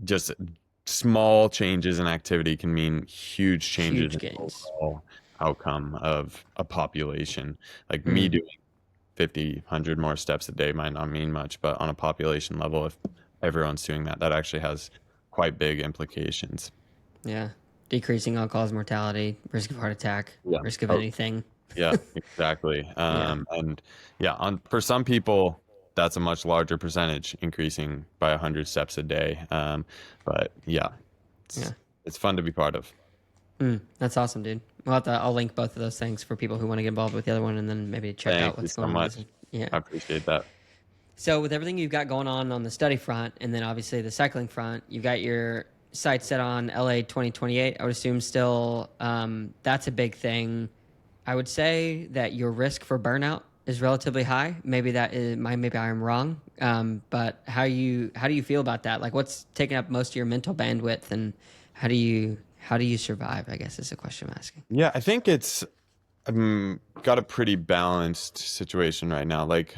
just small changes in activity can mean huge changes Huge in gains. overall outcome of a population. Like me Mm, doing 50, 100 more steps a day might not mean much, but on a population level, if everyone's doing that, that actually has quite big implications. yeah. Decreasing all-cause mortality, risk of heart attack, Yeah. risk of Oh, anything. yeah, exactly. Yeah. And yeah, for some people, that's a much larger percentage, increasing by 100 steps a day. But yeah, Yeah. it's fun to be part of. That's awesome, dude. I'll link both of those things for people who want to get involved with the other one, and then maybe check Thank out you what's so going on. much. Yeah. I appreciate that. So with everything you've got going on the study front, and then obviously the cycling front, you've got your sights set on LA 2028. I would assume still that's a big thing. I would say that your risk for burnout is relatively high. Maybe I'm wrong. But how do you feel about that? Like, what's taking up most of your mental bandwidth, and how do you survive? I guess is the question I'm asking. Yeah, I think it's got a pretty balanced situation right now. Like,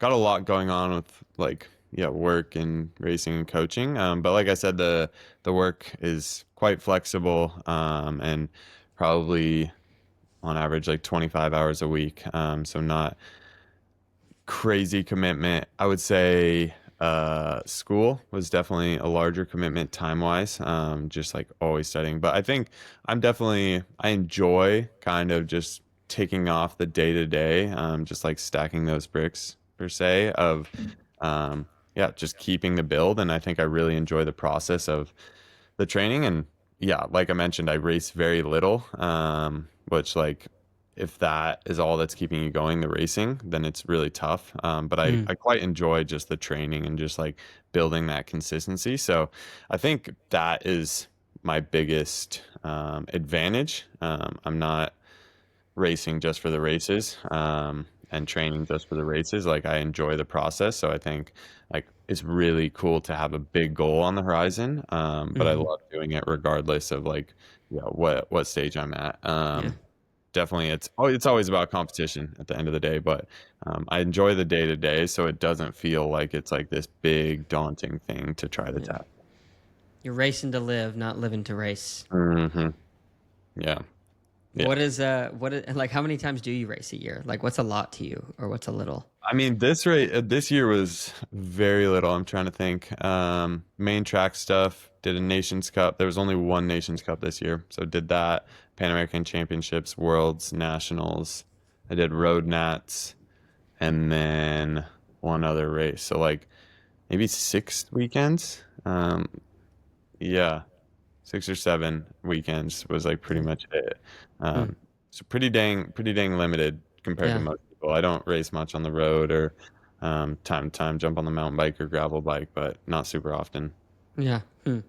got a lot going on with like work and racing and coaching. But like I said, the work is quite flexible, and probably on average like 25 hours a week. So not crazy commitment. I would say school was definitely a larger commitment time wise, just like always studying. But I think I enjoy kind of just taking off the day to day, just like stacking those bricks per se of just keeping the build. And I think I really enjoy the process of the training. And yeah, like I mentioned, I race very little, which like if that is all that's keeping you going, the racing, then it's really tough. But Mm, I quite enjoy just the training and just like building that consistency. So I think that is my biggest advantage. I'm not racing just for the races, and training just for the races. Like I enjoy the process. So I think like it's really cool to have a big goal on the horizon. But I hmm. love doing it regardless of like, what stage I'm at. Yeah. Definitely it's always about competition at the end of the day, but I enjoy the day to day, so it doesn't feel like it's like this big daunting thing to try to Yeah. tackle. You're racing to live, not living to race. Hmm. Yeah. Yeah. Like how many times do you race a year? Like what's a lot to you or what's a little? I mean, this year was very little. I'm trying to think. Main track stuff. Did a Nations Cup. There was only one Nations Cup this year, so did that. Pan American Championships, Worlds, Nationals. I did Road Nats, and then one other race. So like maybe 6 weekends. Yeah, 6 or 7 weekends was like pretty Yeah. much it. Hmm. So pretty dang limited compared to Yeah. most people. I don't race much on the road or time to time jump on the mountain bike or gravel bike, but not super often. Yeah. Hmm.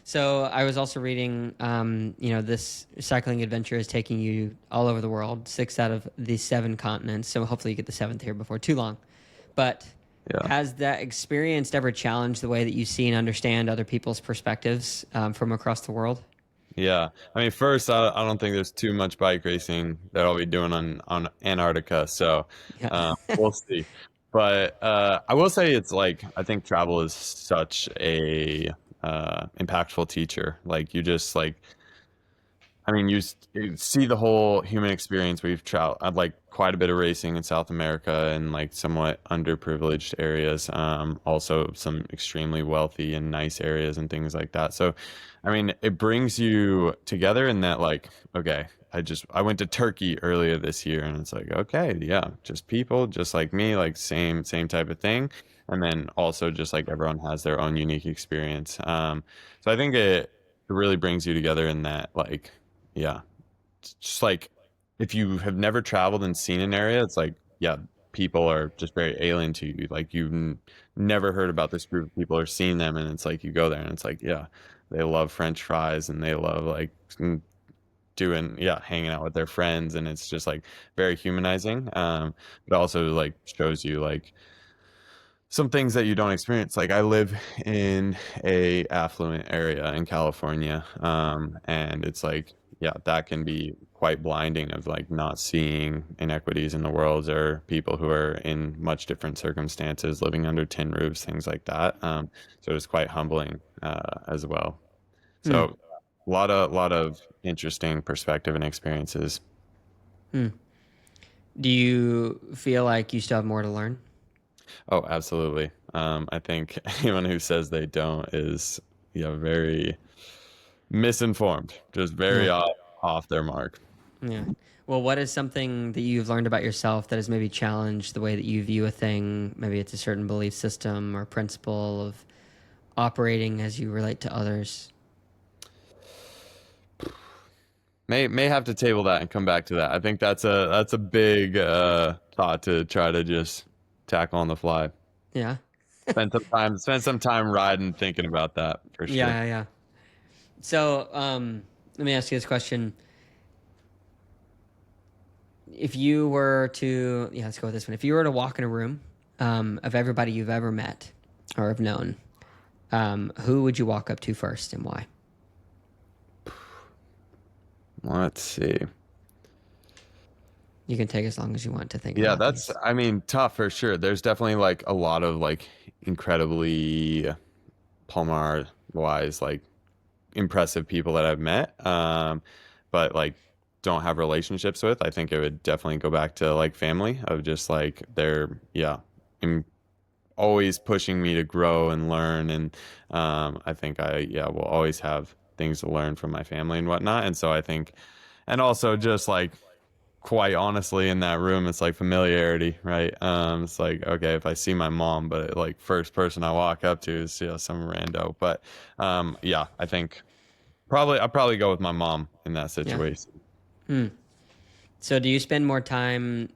So I was also reading, this cycling adventure is taking you all over the world, 6 out of the 7 continents. So hopefully you get the seventh here before too long. But Yeah. has that experience ever challenged the way that you see and understand other people's perspectives from across the world? Yeah. I mean, first, I don't think there's too much bike racing that I'll be doing on Antarctica. So Yeah. we'll see. But I will say it's like, I think travel is such a impactful teacher. Like, you just like, I mean, you see the whole human experience. We've traveled, I'd like quite a bit of racing in South America and like somewhat underprivileged areas. Also some extremely wealthy and nice areas and things like that. So, I mean, it brings you together in that like, okay, I went to Turkey earlier this year and it's like, okay, yeah, just people just like me, like same type of thing. And then also just like everyone has their own unique experience. So I think it really brings you together in that like yeah. It's just like if you have never traveled and seen an area, it's like, yeah, people are just very alien to you. Like you've never heard about this group of people or seen them. And it's like you go there and it's like, yeah, they love French fries and they love like doing, yeah, hanging out with their friends. And it's just like very humanizing. But also like shows you like some things that you don't experience. Like I live in a affluent area in California, and it's like, yeah, that can be quite blinding of like not seeing inequities in the world or people who are in much different circumstances living under tin roofs, things like that. So it's quite humbling as well. Hmm. So a lot of interesting perspective and experiences. Hmm. Do you feel like you still have more to learn? Oh, absolutely. I think anyone who says they don't is, yeah, very misinformed, just very Yeah. off their mark. Yeah. Well, what is something that you've learned about yourself that has maybe challenged the way that you view a thing? Maybe it's a certain belief system or principle of operating as you relate to others. May have to table that and come back to that. I think that's a big thought to try to just tackle on the fly. Yeah. Spend some time riding, thinking about that for sure. Yeah, yeah, yeah. So, let me ask you this question. If you were to, yeah, let's go with this one. If you were to walk in a room of everybody you've ever met or have known, who would you walk up to first and why? Let's see. You can take as long as you want to think Yeah, about that's, these. I mean, tough for sure. There's definitely like a lot of like incredibly Palmar wise, like impressive people that I've met, but like don't have relationships with. I think it would definitely go back to like family of just like they're, yeah, im always pushing me to grow and learn. And I think yeah, will always have things to learn from my family and whatnot. And so I think, and also just like, quite honestly in that room it's like familiarity, right? It's like, okay, if I see my mom, but like first person I walk up to is, yeah, some rando. But yeah, I think I'll probably go with my mom in that Yeah. situation. Hmm. So, do you spend more time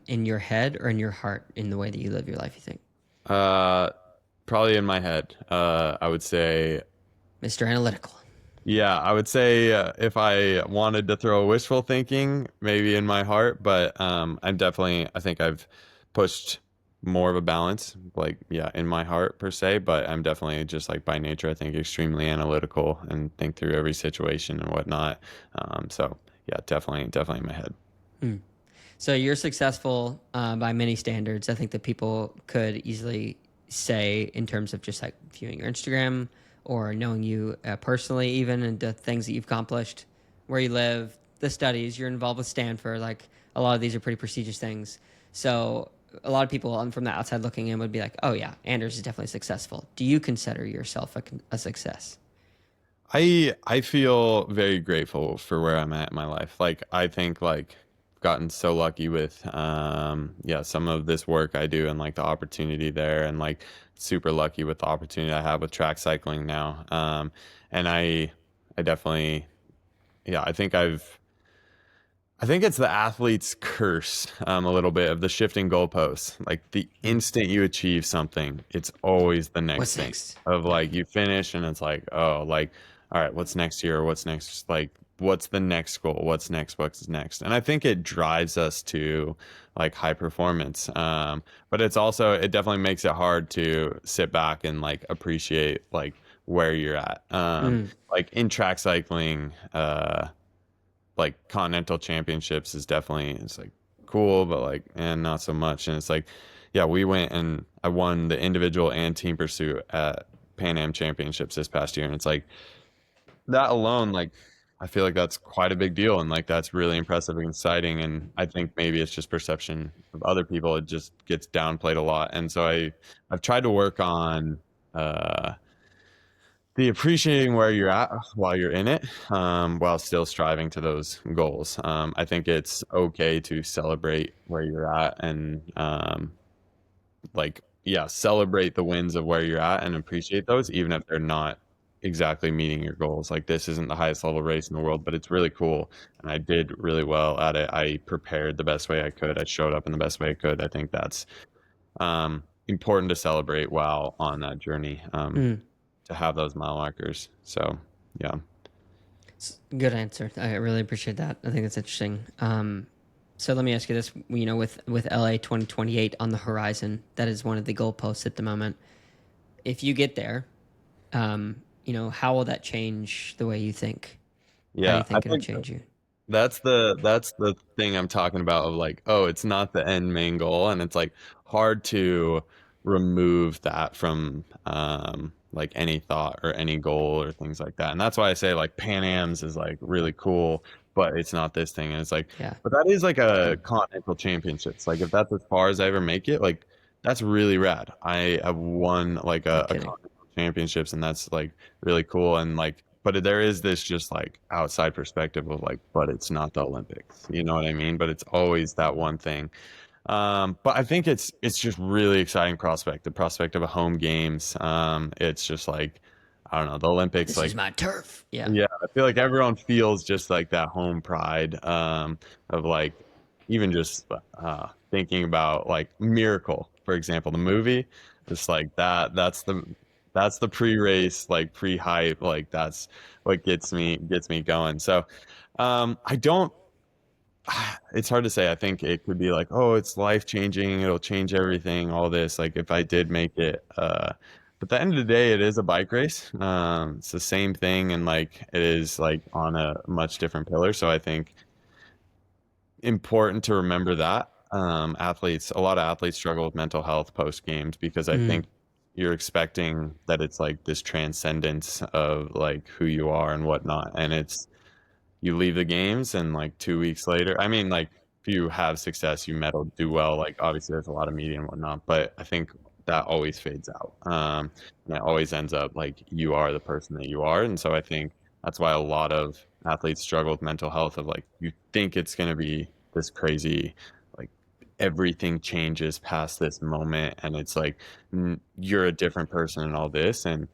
in your head or in your heart in the way that you live your life, you think? Uh, Probably in my head. I would say, Mr. Analytical. yeah, I would say if I wanted to throw wishful thinking, maybe in my heart, but I think I've pushed more of a balance, like, yeah, in my heart per se, but I'm definitely just like by nature, I think extremely analytical and think through every situation and whatnot. So yeah, definitely in my head. Hmm. So, you're successful by many standards. I think that people could easily say, in terms of just like viewing your Instagram or knowing you personally, even and the things that you've accomplished, where you live, the studies, you're involved with Stanford. Like, a lot of these are pretty prestigious things. So, a lot of people from the outside looking in would be like, oh, yeah, Anders is definitely successful. Do you consider yourself a success? I feel very grateful for where I'm at in my life. Like I think like I've gotten so lucky with yeah, some of this work I do and like the opportunity there and like super lucky with the opportunity I have with track cycling now. And I definitely yeah, I think it's the athlete's curse, a little bit of the shifting goalposts. Like the Hmm. instant you achieve something, it's always the next What's thing. next? Of Yeah. like you finish and it's like, oh, like, all right, what's next year? What's next? Like, what's the next goal? What's next? What's next? And I think it drives us to like high performance. But it definitely makes it hard to sit back and like appreciate like where you're at. Mm. Like in track cycling, like continental championships is definitely it's like cool, but like and not so much. And it's like, yeah, we went and I won the individual and team pursuit at Pan Am Championships this past year, and it's like that alone, like I feel like that's quite a big deal, and like that's really impressive and exciting. And I think maybe it's just perception of other people; it just gets downplayed a lot. And so I've tried to work on. The appreciating where you're at while you're in it, while still striving to those goals. I think it's okay to celebrate where you're at and like yeah, celebrate the wins of where you're at and appreciate those, even if they're not exactly meeting your goals. Like this isn't the highest level race in the world, but it's really cool, and I did really well at it. I prepared the best way I could. I showed up in the best way I could. I think that's important to celebrate while on that journey. Mm. To have those mile markers. So yeah. Good answer. I really appreciate that. I think that's interesting. So let me ask you this: with LA 2028 on the horizon, that is one of the goalposts at the moment. If you get there, how will that change the way you think? How do you Yeah, I think it'll think change you? that's the thing I'm talking about of like, oh, it's not the end main goal, and it's like hard to remove that from like any thought or any goal or things like that. And that's why I say like Pan Am's is like really cool, but it's not this thing. And it's like, Yeah, but that is like a continental championships. Like if that's as far as I ever make it, like that's really rad. I have won like no a kidding. continental championships, and that's like really cool. And like but there is this just like outside perspective of like, but it's not the Olympics, you know what I mean? But it's always that one thing. But I think it's just really exciting prospect, the prospect of a home games. It's just like I don't know, the Olympics, This is like my turf. Yeah, yeah, I feel like everyone feels just like that home pride of like even just thinking about like Miracle, for example, the movie, just like that. That's the pre-race, like pre-hype, like that's what gets me going. So I don't. It's hard to say. I think it could be like, oh, it's life changing. It'll change everything. All this, like if I did make it. But at the end of the day, it is a bike race. It's the same thing, and like it is like on a much different pillar. So I think important to remember that a lot of athletes struggle with mental health post games because I mm, think you're expecting that it's like this transcendence of like who you are and whatnot, and it's you leave the games and like 2 weeks later, I mean, like if you have success, you medal, do well. Like obviously, there's a lot of media and whatnot, but I think that always fades out. And it always ends up like you are the person that you are, and so I think that's why a lot of athletes struggle with mental health. Of like you think it's going to be this crazy, like everything changes past this moment, and it's like you're a different person and all this, and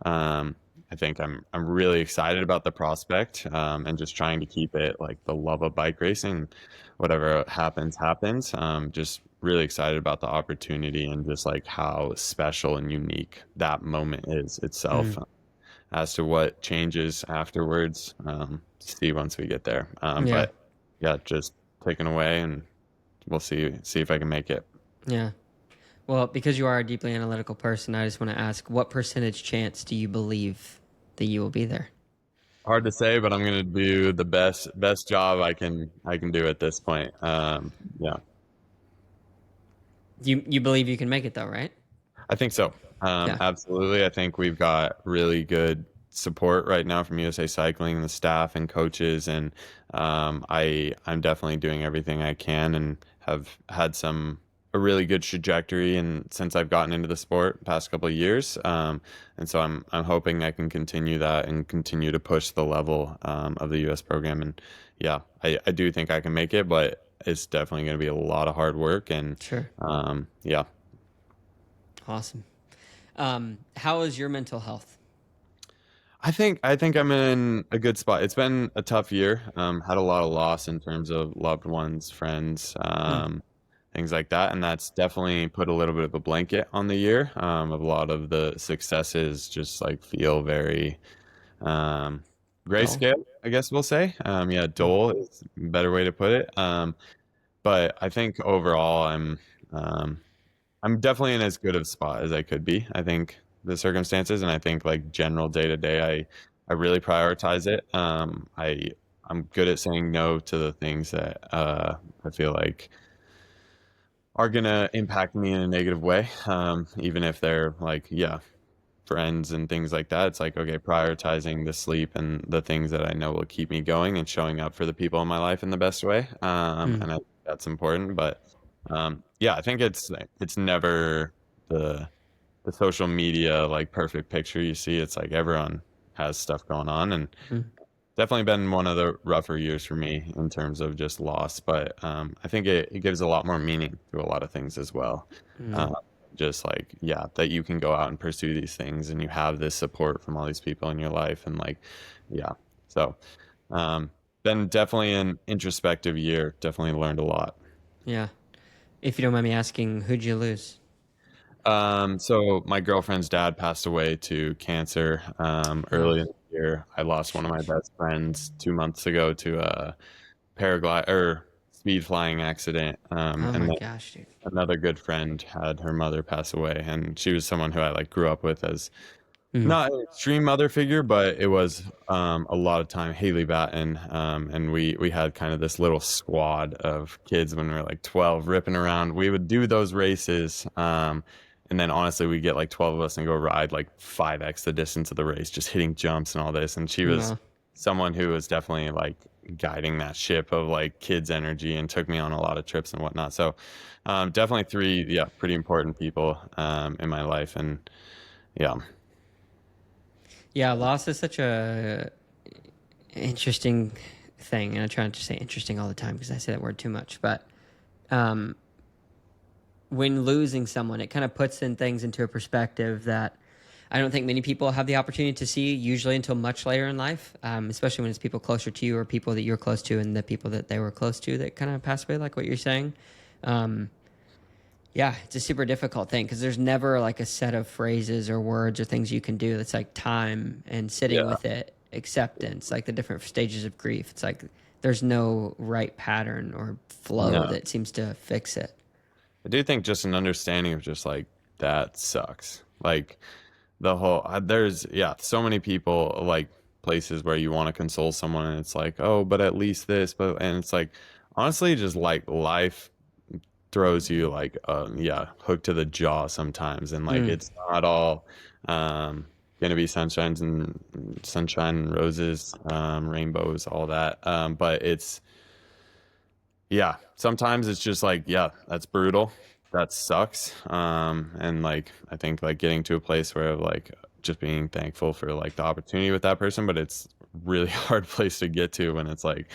um, I think I'm really excited about the prospect, and just trying to keep it like the love of bike racing. Whatever happens, happens. Just really excited about the opportunity and just like how special and unique that moment is itself. Mm. As to what changes afterwards, see once we get there. Yeah. But yeah, just taken away, and we'll see if I can make it. Yeah. Well, because you are a deeply analytical person, I just want to ask, what percentage chance do you believe that you will be there? Hard to say, but I'm gonna do the best job I can do at this point. Yeah, You believe you can make it though, right? I think so. Yeah. Absolutely. I think we've got really good support right now from USA Cycling, the staff and coaches, and I'm definitely doing everything I can and have had a really good trajectory and since I've gotten into the sport past couple of years. And so I'm hoping I can continue that and continue to push the level of the US program. And yeah, I do think I can make it, but it's definitely going to be a lot of hard work and Sure. yeah. Awesome. How is your mental health? I think I'm in a good spot. It's been a tough year. Had a lot of loss in terms of loved ones, friends, Mm. things like that, and that's definitely put a little bit of a blanket on the year. Of a lot of the successes just like feel very um, Dull. grayscale, I guess we'll say. Yeah, Mm. dull is a better way to put it. But I think overall, um, I'm definitely in as good of a spot as I could be. I think the circumstances, and I think like general day to day, I really prioritize it. I'm good at saying no to the things that I feel like are gonna impact me in a negative way. Even if they're like, yeah, friends and things like that. It's like, okay, prioritizing the sleep and the things that I know will keep me going and showing up for the people in my life in the best way. Mm. And I think that's important. But yeah, I think it's never the the social media like perfect picture you see. It's like everyone has stuff going on, and Mm. definitely been one of the rougher years for me in terms of just loss. But I think it gives a lot more meaning to a lot of things as well. Mm. Uh, just like, yeah, that you can go out and pursue these things and you have this support from all these people in your life. And like, yeah. So, um, been definitely an introspective year. Definitely learned a lot. Yeah. If you don't mind me asking, who'd you lose? So my girlfriend's dad passed away to cancer Oh, early in the year. I lost one of my sheesh. best friends 2 months ago to a paraglide or speed flying accident. Oh And my then gosh, dude. another good friend had her mother pass away, and she was someone who I like grew up with as Mm. not an extreme mother figure, but it was a lot of time Haley Batten, and we had kind of this little squad of kids when we were like 12 ripping around. We would do those races, and then honestly we get like 12 of us and go ride like 5x the distance of the race, just hitting jumps and all this. And she was No. someone who was definitely like guiding that ship of like kids energy and took me on a lot of trips and whatnot. So definitely three, yeah, pretty important people in my life. And yeah. Yeah, loss is such a interesting thing, and I try not to say interesting all the time because I say that word too much. But um, when losing someone, it kind of puts in things into a perspective that I don't think many people have the opportunity to see usually until much later in life, especially when it's people closer to you or people that you're close to and the people that they were close to that kind of pass away, like what you're saying. Um, yeah, it's a super difficult thing because there's never like a set of phrases or words or things you can do that's like time and sitting Yeah. with it, acceptance, like the different stages of grief. It's like there's no right pattern or flow No. that seems to fix it. I do think just an understanding of just like that sucks. Like the whole there's yeah, so many people like places where you want to console someone and it's like, "Oh, but at least this." But and it's like honestly just like life throws you like yeah, hook to the jaw sometimes and like Mm, it's not all um gonna be sunshine and roses, rainbows, all that. But it's yeah, sometimes it's just like, yeah, that's brutal. That sucks. And like I think like getting to a place where like just being thankful for like the opportunity with that person, but it's really hard place to get to when it's like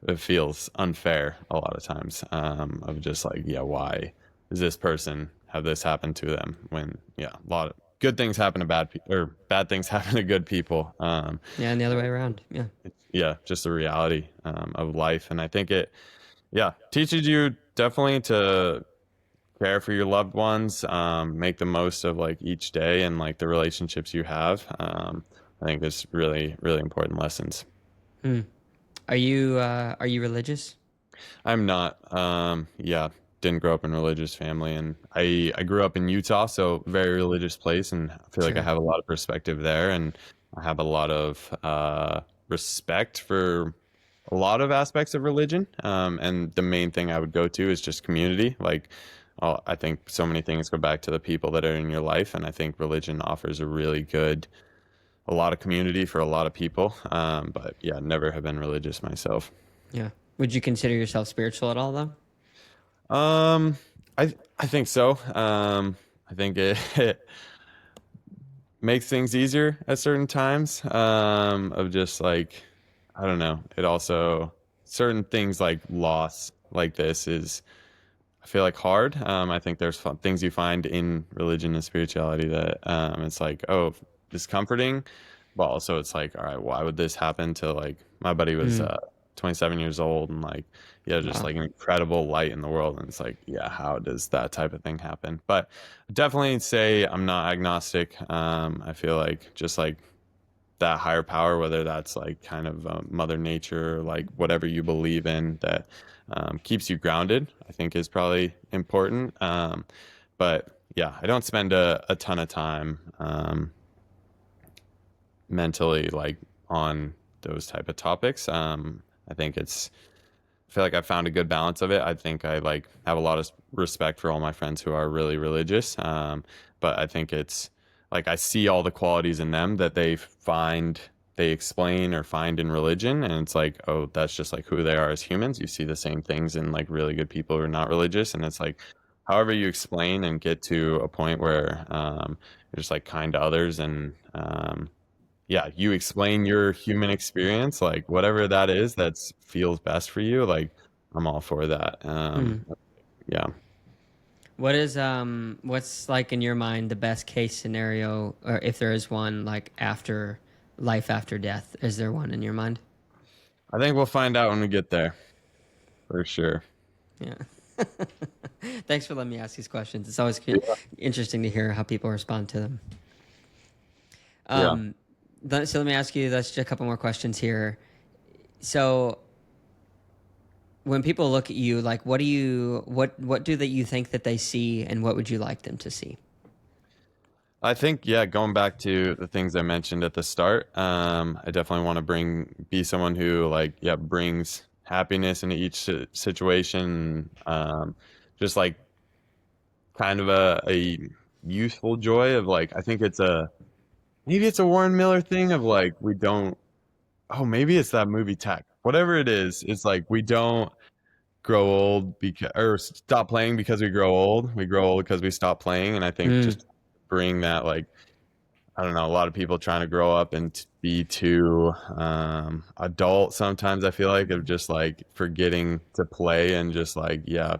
it feels unfair a lot of times. Of just like, yeah, why does this person have this happen to them when yeah, a lot of good things happen to bad people, or bad things happen to good people. Yeah, and the other way around. Yeah. Yeah, just the reality of life. And I think it, yeah, teaches you definitely to care for your loved ones, make the most of like each day and like the relationships you have. I think it's really, really important lessons. Hmm. Are you religious? I'm not. Yeah, didn't grow up in a religious family, and I grew up in Utah, so very religious place, and I feel like I Sure. have a lot of perspective there, and I have a lot of respect for a lot of aspects of religion. And the main thing I would go to is just community. Like, I think so many things go back to the people that are in your life, and I think religion offers a lot of community for a lot of people. But yeah, never have been religious myself. Yeah. Would you consider yourself spiritual at all, though? Um, I think so. I think it, it makes things easier at certain times. Of just like, I don't know. It also certain things like loss like this is I feel like hard. I think there's things you find in religion and spirituality that it's like, oh, this comforting, but also it's like, all right, why would this happen to like my buddy was Mm. 27 years old and like, yeah, just Wow. like an incredible light in the world. And it's like, yeah, how does that type of thing happen? But definitely say I'm not agnostic. I feel like just like that higher power, whether that's like kind of Mother Nature, or like whatever you believe in that keeps you grounded, I think is probably important. But yeah, I don't spend a ton of time mentally like on those type of topics. I think I feel like I found a good balance of it. I think I like have a lot of respect for all my friends who are really religious. But I think it's like I see all the qualities in them that they explain or find in religion, and it's like, oh, that's just like who they are as humans. You see the same things in like really good people who are not religious, and it's like, however you explain and get to a point where you're just like kind to others and yeah, you explain your human experience, like whatever that is that feels best for you. Like I'm all for that. Hmm. Yeah, What's like in your mind the best case scenario, or if there is one, like after life after death? Is there one in your mind? I think we'll find out when we get there for sure. Yeah. Thanks for letting me ask these questions. It's always Yeah, interesting to hear how people respond to them. yeah. Um, so let me ask you just a couple more questions here. So when people look at you, like, what do that you think that they see, and what would you like them to see? I think yeah, going back to the things I mentioned at the start, I definitely want to be someone who like yeah brings happiness into each situation. Just like kind of a youthful joy of like I think it's a maybe it's a Warren Miller thing of like we don't oh maybe it's that movie Tech. Whatever it is, it's like we don't grow old because or stop playing because we grow old. We grow old because we stop playing. And I think Mm, just bring that like I don't know, a lot of people trying to grow up and be too adult sometimes I feel like of just like forgetting to play and just like yeah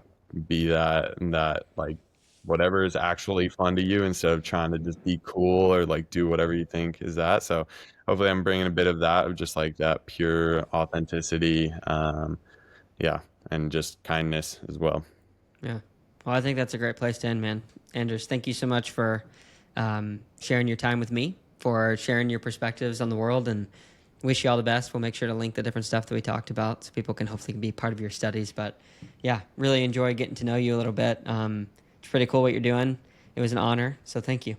be that and that like whatever is actually fun to you instead of trying to just be cool or like do whatever you think is that. So hopefully I'm bringing a bit of that of just like that pure authenticity, yeah, and just kindness as well. yeah. Well, I think that's a great place to end, man. Anders, thank you so much for sharing your time with me, for sharing your perspectives on the world, and wish you all the best. We'll make sure to link the different stuff that we talked about so people can hopefully be part of your studies. But yeah, really enjoy getting to know you a little bit. It's pretty cool what you're doing. It was an honor. So thank you.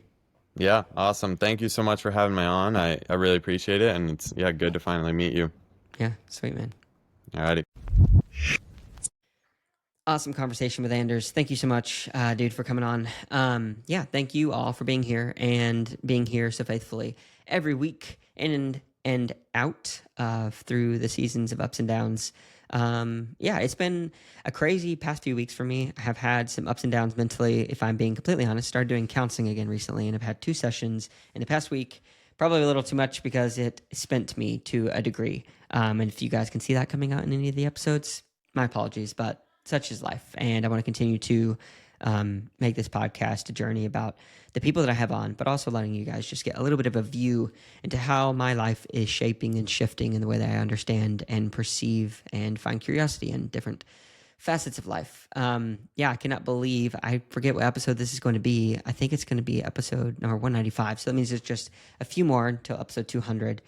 Yeah, awesome. Thank you so much for having me on. I really appreciate it. And it's, yeah, good to finally meet you. Yeah, sweet, man. Alrighty. Awesome conversation with Anders. Thank you so much, dude, for coming on. Yeah, thank you all for being here and being here so faithfully every week and out through the seasons of ups and downs. Yeah, it's been a crazy past few weeks for me. I have had some ups and downs mentally, if I'm being completely honest. Started doing counseling again recently, and I've had 2 sessions in the past week. Probably a little too much because it spent me to a degree. And if you guys can see that coming out in any of the episodes, my apologies, but such is life. And I want to continue to make this podcast a journey about the people that I have on, but also letting you guys just get a little bit of a view into how my life is shaping and shifting in the way that I understand and perceive and find curiosity in different facets of life. I cannot believe, I forget what episode this is going to be. I think it's going to be episode number 195. So that means it's just a few more until episode 200,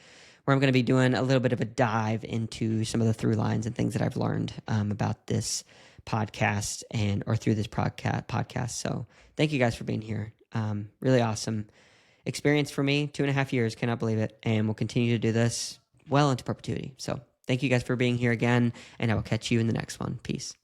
where I'm going to be doing a little bit of a dive into some of the through lines and things that I've learned about this podcast or through this podcast. So thank you guys for being here. Really awesome experience for me. 2.5 years, cannot believe it. And we'll continue to do this well into perpetuity. So thank you guys for being here again, and I will catch you in the next one. Peace.